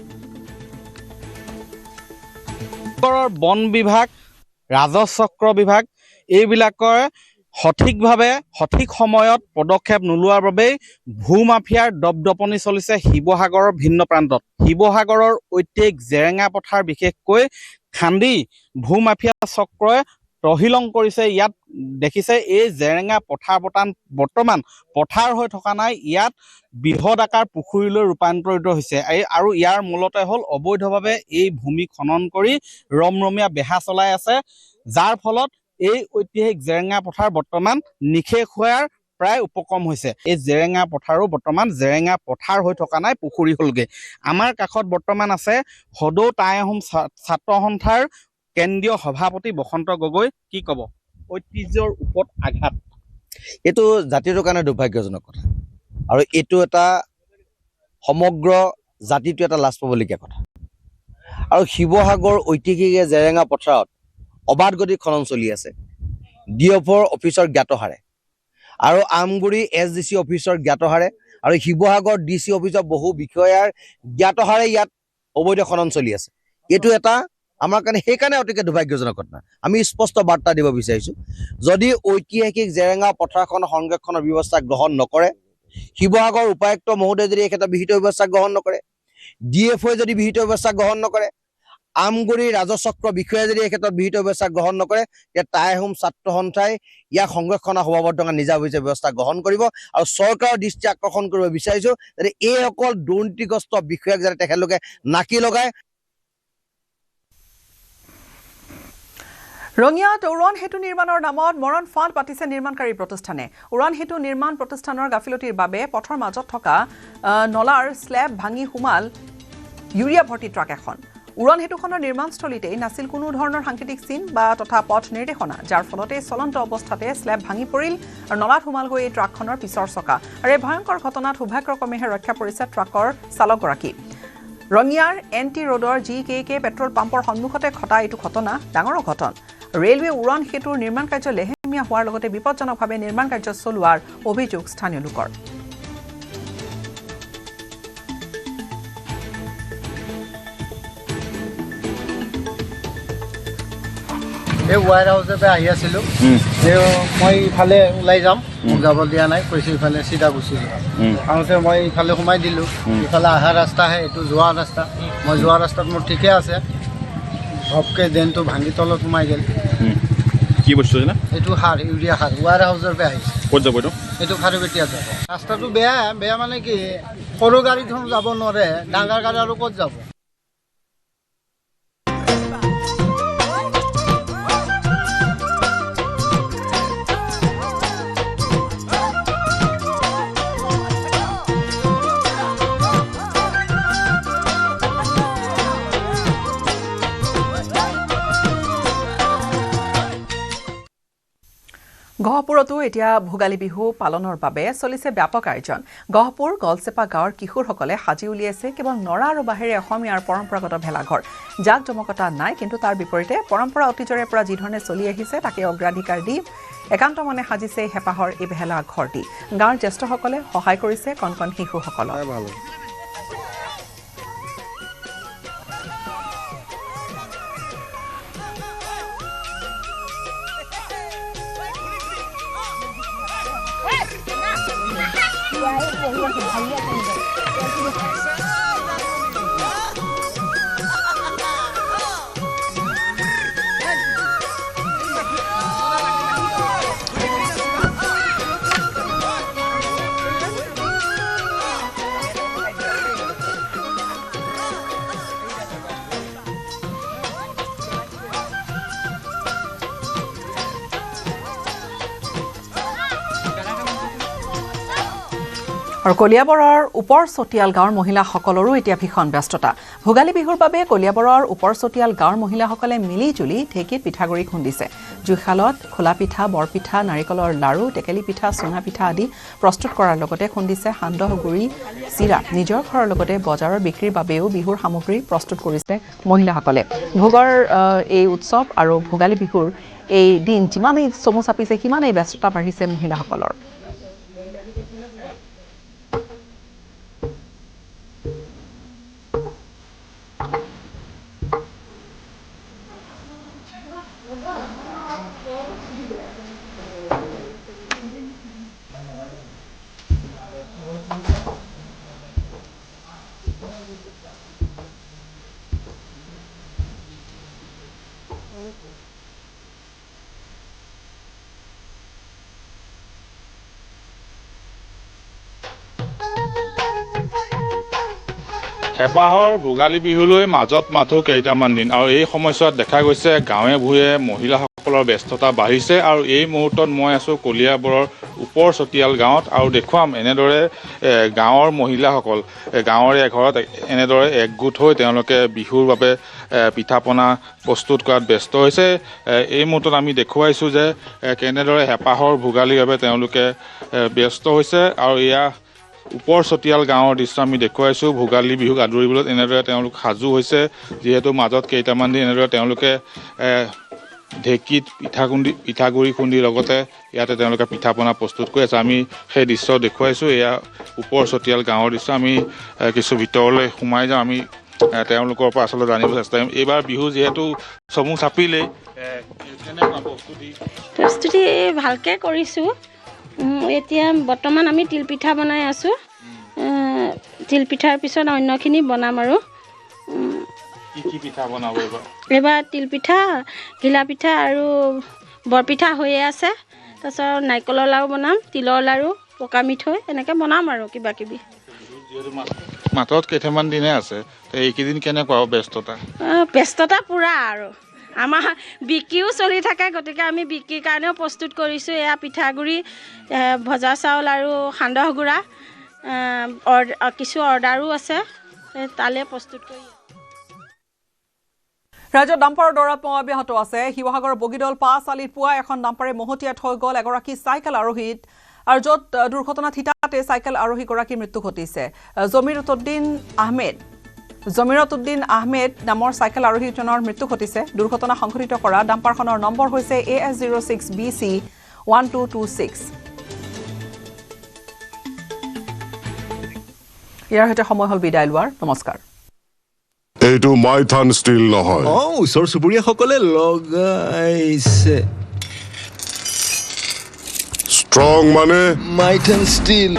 বন বিভাগ ৰাজহ চক্ৰ বিভাগ এইবিলাকৰ সঠিকভাৱে সঠিক সময়ত পদক্ষেপ নোলোৱাৰ বাবেই ভূমাফিয়াৰ দপদপনি চলিছে শিৱসাগৰৰ ভিন্ন প্ৰান্তত শিৱসাগৰৰ ঐতিহাসিক জেৰেঙা পথাৰ বিশেষকৈ খান্দি ভূমাফিয়া চক্ৰই তহিলং কৰিছে ইয়াত দেখিছে এই জেৰেঙা পথাৰ বৰ্তমান পথাৰ হৈ থকা নাই ইয়াত বৃহৎ আকাৰ পুখুৰীলৈ ৰূপান্তৰিত হৈছে আৰু ইয়াৰ মূলতে হ'ল অবৈধভাৱে এই ভূমি খনন কৰি ৰমৰমীয়া বেহা চলাই আছে যাৰ ফলত এই ঐতিহাসিক জেৰেঙা পথাৰ বৰ্তমান নিশেষ হোৱাৰ প্ৰায় উপক্ৰম হৈছে এই জেৰেঙা পথাৰো বৰ্তমান জেৰেঙা পথাৰ হৈ থকা নাই পুখুৰী হ'লগে আমাৰ কাষত বৰ্তমান আছে সদৌ টাই আহোম ছাত্ৰ সন্থাৰ কেন্দ্ৰীয় সভাপতি বসন্ত গগৈ কি ক'ব ঐতিহ্যৰ ওপৰত আঘাত। এইটো জাতিটোৰ কাৰণে দুৰ্ভাগ্যজনক কথা আৰু এইটো এটা সমগ্ৰ জাতিটো এটা লাজ পাবলগীয়া কথা। আৰু শিৱসাগৰ ঐতিহাসিক জেৰেঙা পথাৰত অবাধ গতি খনন চলি আছে DFৰ অফিচৰ জ্ঞাতহাৰে আৰু আমগুৰি SDC অফিচৰ জ্ঞাতহাৰে আৰু শিৱসাগৰ DC অফিচৰ বহু বিষয়াৰ জ্ঞাতহাৰে ইয়াত অবৈধ খনন চলি আছে। এইটো এটা আমাৰ কাৰণে সেইকাৰণে অতিকে দুৰ্ভাগ্যজনক ঘটনা। আমি স্পষ্ট বাৰ্তা দিব বিচাৰিছোঁ, যদি ঐতিহাসিক জেৰেঙা পথাৰখন সংৰক্ষণৰ ব্যৱস্থা গ্ৰহণ নকৰে, শিৱসাগৰ উপায়ুক্ত মহোদয়ে যদি এই ক্ষেত্ৰত বিহিত ব্যৱস্থা গ্ৰহণ নকৰে, DFOই যদি বিহিত ব্যৱস্থা গ্ৰহণ নকৰে, আমগুৰি ৰাজচক্ৰ বিষয়াই যদি এই ক্ষেত্ৰত বিহিত ব্যৱস্থা গ্ৰহণ নকৰে, তেতিয়া টাই-আহোম ছাত্ৰ সন্থাই ইয়াক সংৰক্ষণৰ সভাবদ্ধতা নিজাববীয়া ব্যৱস্থা গ্ৰহণ কৰিব। আৰু চৰকাৰৰ দৃষ্টি আকৰ্ষণ কৰিব বিচাৰিছোঁ যাতে এই অকল দুৰ্নীতিগ্ৰস্ত বিষয়াক যাতে তেখেতলোকে নাকি লগায়। ৰঙিয়াত উৰণ সেতু নিৰ্মাণৰ নামত মৰণ ফাণ্ড পাতিছে নিৰ্মাণকাৰী প্ৰতিষ্ঠানে। উৰণ সেতু নিৰ্মাণ প্ৰতিষ্ঠানৰ গাফিলতিৰ বাবে পথৰ মাজত থকা নলাৰ স্লেব ভাঙি সোমাল ইউৰিয়া ভৰ্তি ট্ৰাক এখন। উৰণ সেতুখনৰ নিৰ্মাণস্থলীতেই নাছিল কোনো ধৰণৰ সাংকেতিক চিন বা তথা পথ নিৰ্দেশনা, যাৰ ফলতে চলন্ত অৱস্থাতে স্লেব ভাঙি পৰিল আৰু নলাত সোমালগৈ এই ট্ৰাকখনৰ পিছৰ চকা। আৰু এই ভয়ংকৰ ঘটনাত সৌভাগ্যক্ৰমেহে ৰক্ষা পৰিছে ট্ৰাকৰ চালকগৰাকী। ৰঙিয়াৰ NT ৰোডৰ GKK পেট্ৰল পাম্পৰ সন্মুখতে ঘটা এইটো ঘটনা ডাঙৰ অঘটন। ৰেলৱে উৰণ সেতুৰ নিৰ্মাণ কাৰ্য লেহেমীয়া হোৱাৰ লগতে বিপদজনকভাৱে নিৰ্মাণ কাৰ্য চলোৱাৰ অভিযোগ স্থানীয় লোকৰ। এই ৱায়াৰ হাউচৰ পৰা আহি আছিলোঁ, মই ইফালে ওলাই যাম, মোক যাব দিয়া নাই, কৈছে ইফালে চিধা গুচি যাম। আহোঁতে মই ইফালে সোমাই দিলোঁ, ইফালে অহা ৰাস্তাহে, এইটো যোৱা ৰাস্তা। মই যোৱা ৰাস্তাত মোৰ ঠিকে আছে, ঘপকৈ ড্ৰেইনটো ভাঙি তলত সোমাই গ'ল। কি বস্তু আছে না? এইটো সাৰ, ইউৰিয়া সাৰ, ৱায়াৰ হাউচৰ পৰা আহিছে। ক'ত যাব এইটো? এইটো খাৰুপেটীয়া যাব। ৰাস্তাটো বেয়া মানে কি, সৰু গাড়ীখন যাব নোৱাৰে, ডাঙৰ গাড়ী আৰু ক'ত যাব। গহপুৰতো এতিয়া ভোগালী বিহু পালনৰ বাবে চলিছে ব্যাপক আয়োজন। গহপুৰ গলচেপা গাঁৱৰ কিশোৰসকলে সাজি উলিয়াইছে কেৱল নৰা আৰু বাঁহেৰে অসমীয়াৰ পৰম্পৰাগত ভেলাঘৰ। জাক জমকতা নাই, কিন্তু তাৰ বিপৰীতে পৰম্পৰা অতীজৰে পৰা যিধৰণে চলি আহিছে তাকে অগ্ৰাধিকাৰ দি একান্ত মনে সাজিছে হেঁপাহৰ এই ভেলাঘৰটি। গাঁৱৰ জ্যেষ্ঠসকলে সহায় কৰিছে কণ কণ শিশুসকলক। আৰু কলিয়াবৰৰ ওপৰ চটিয়াল গাঁৱৰ মহিলাসকলৰো এতিয়া ভীষণ ব্যস্ততা। ভোগালী বিহুৰ বাবে কলিয়াবৰৰ ওপৰ চটিয়াল গাঁৱৰ মহিলাসকলে মিলি জুলি ঢেঁকীত পিঠাগুৰি খুন্দিছে। জুইশালত খোলা পিঠা, বৰপিঠা, নাৰিকলৰ লাড়ু, টেকেলি পিঠা, চুঙা পিঠা আদি প্ৰস্তুত কৰাৰ লগতে খুন্দিছে সান্দহ গুড়ি, চিৰা। নিজৰ ঘৰৰ লগতে বজাৰৰ বিক্ৰীৰ বাবেও বিহুৰ সামগ্ৰী প্ৰস্তুত কৰিছে মহিলাসকলে। ভোগৰ এই উৎসৱ আৰু ভোগালী বিহুৰ এই দিন যিমানেই চমু চাপিছে সিমানেই ব্যস্ততা বাঢ়িছে মহিলাসকলৰ। হেঁপাহৰ ভোগালী বিহুলৈ মাজত মাথো কেইটামান দিন, আৰু এই সময়ছোৱাত দেখা গৈছে গাঁৱে ভূঞে মহিলাসকল মহিলাসকলৰ ব্যস্ততা বাঢ়িছে আৰু এই মুহূৰ্তত মই আছোঁ কলিয়াবৰৰ ওপৰ চতিয়াল গাঁৱত আৰু দেখুৱাম এনেদৰে গাঁৱৰ মহিলাসকল গাঁৱৰে এঘৰত এনেদৰে একগোট হৈ তেওঁলোকে বিহুৰ বাবে পিঠা পনা প্ৰস্তুত কৰাত ব্যস্ত হৈছে। এই মুহূৰ্তত আমি দেখুৱাইছোঁ যে কেনেদৰে হেঁপাহৰ ভোগালীৰ বাবে তেওঁলোকে ব্যস্ত হৈছে আৰু এয়া ওপৰ চতিয়াল গাঁৱৰ দৃশ্য আমি দেখুৱাইছোঁ। ভোগালী বিহুক আদৰিবলৈ এনেদৰে তেওঁলোক সাজু হৈছে, যিহেতু মাজত কেইটামান দিন এনেদৰে তেওঁলোকে ঢেঁকীত পিঠাগুড়ি খুন্দি লগতে ইয়াতে তেওঁলোকে পিঠা পনা প্ৰস্তুত কৰি আছে। আমি সেই দৃশ্য দেখুৱাইছোঁ। এয়া ওপৰ চতিয়াল গাঁৱৰ দৃশ্য। আমি কিছু ভিতৰলৈ সোমাই যাওঁ, আমি তেওঁলোকৰ পৰা আচলতে জানিব চেষ্টা কৰিম। এইবাৰ বিহু যিহেতু চমু চাপিলেই, প্ৰস্তুতি ভালকৈ কৰিছোঁ। এতিয়া বৰ্তমান আমি তিলপিঠা বনাই আছোঁ। তিলপিঠাৰ পিছত অন্যখিনি বনাম আৰু কি পিঠা বনাব এইবাৰ তিলপিঠা, ঘিলা পিঠা আৰু বৰপিঠা হৈয়ে আছে। তাৰপিছত নাৰিকলৰ লাড়ু বনাম, তিলৰ লাড়ু, পকা মিঠৈ এনেকৈ বনাম আৰু কিবা কিবি। মাত্ৰত কেইটামান দিনে আছে, এইকেইদিন কেনেকুৱা ব্যস্ততা? ব্যস্ততা পূৰা আৰু আমাৰ বিক্ৰীও চলি থাকে, গতিকে আমি বিক্ৰীৰ কাৰণেও প্ৰস্তুত কৰিছোঁ। এয়া পিঠাগুড়ি, ভজা চাউল আৰু সান্দহ গুড়া, কিছু অৰ্ডাৰো আছে, তালৈ প্ৰস্তুত কৰি। ৰাজ্যত ডাম্পাৰৰ দৌৰাত্ম্য অব্যাহত আছে। শিৱসাগৰৰ বগীদল পাঁচ আলিত পুৱা এখন ডাম্পাৰে মহতিয়াত হৈ গ'ল এগৰাকী চাইকেল আৰোহীত, আৰু য'ত দুৰ্ঘটনাত থিতাতে চাইকেল আৰোহীগৰাকীৰ মৃত্যু ঘটিছে। জমিৰত উদ্দিন আহমেদ নামৰ চাইকেল আৰোহীজনৰ মৃত্যু ঘটিছে। দুৰ্ঘটনা সংঘটিত কৰা ডাম্পাৰখনৰ নম্বৰ হৈছে AS06BC 1226। ইয়াৰ সৈতে সময় হ'ল বিদায় লোৱাৰ। নমস্কাৰ। এইটো মাইথান ষ্টীল নহয়। ওচৰ চুবুৰীয়াসকলে লগাইছে। ষ্ট্ৰং মানে মাইথান ষ্টীল।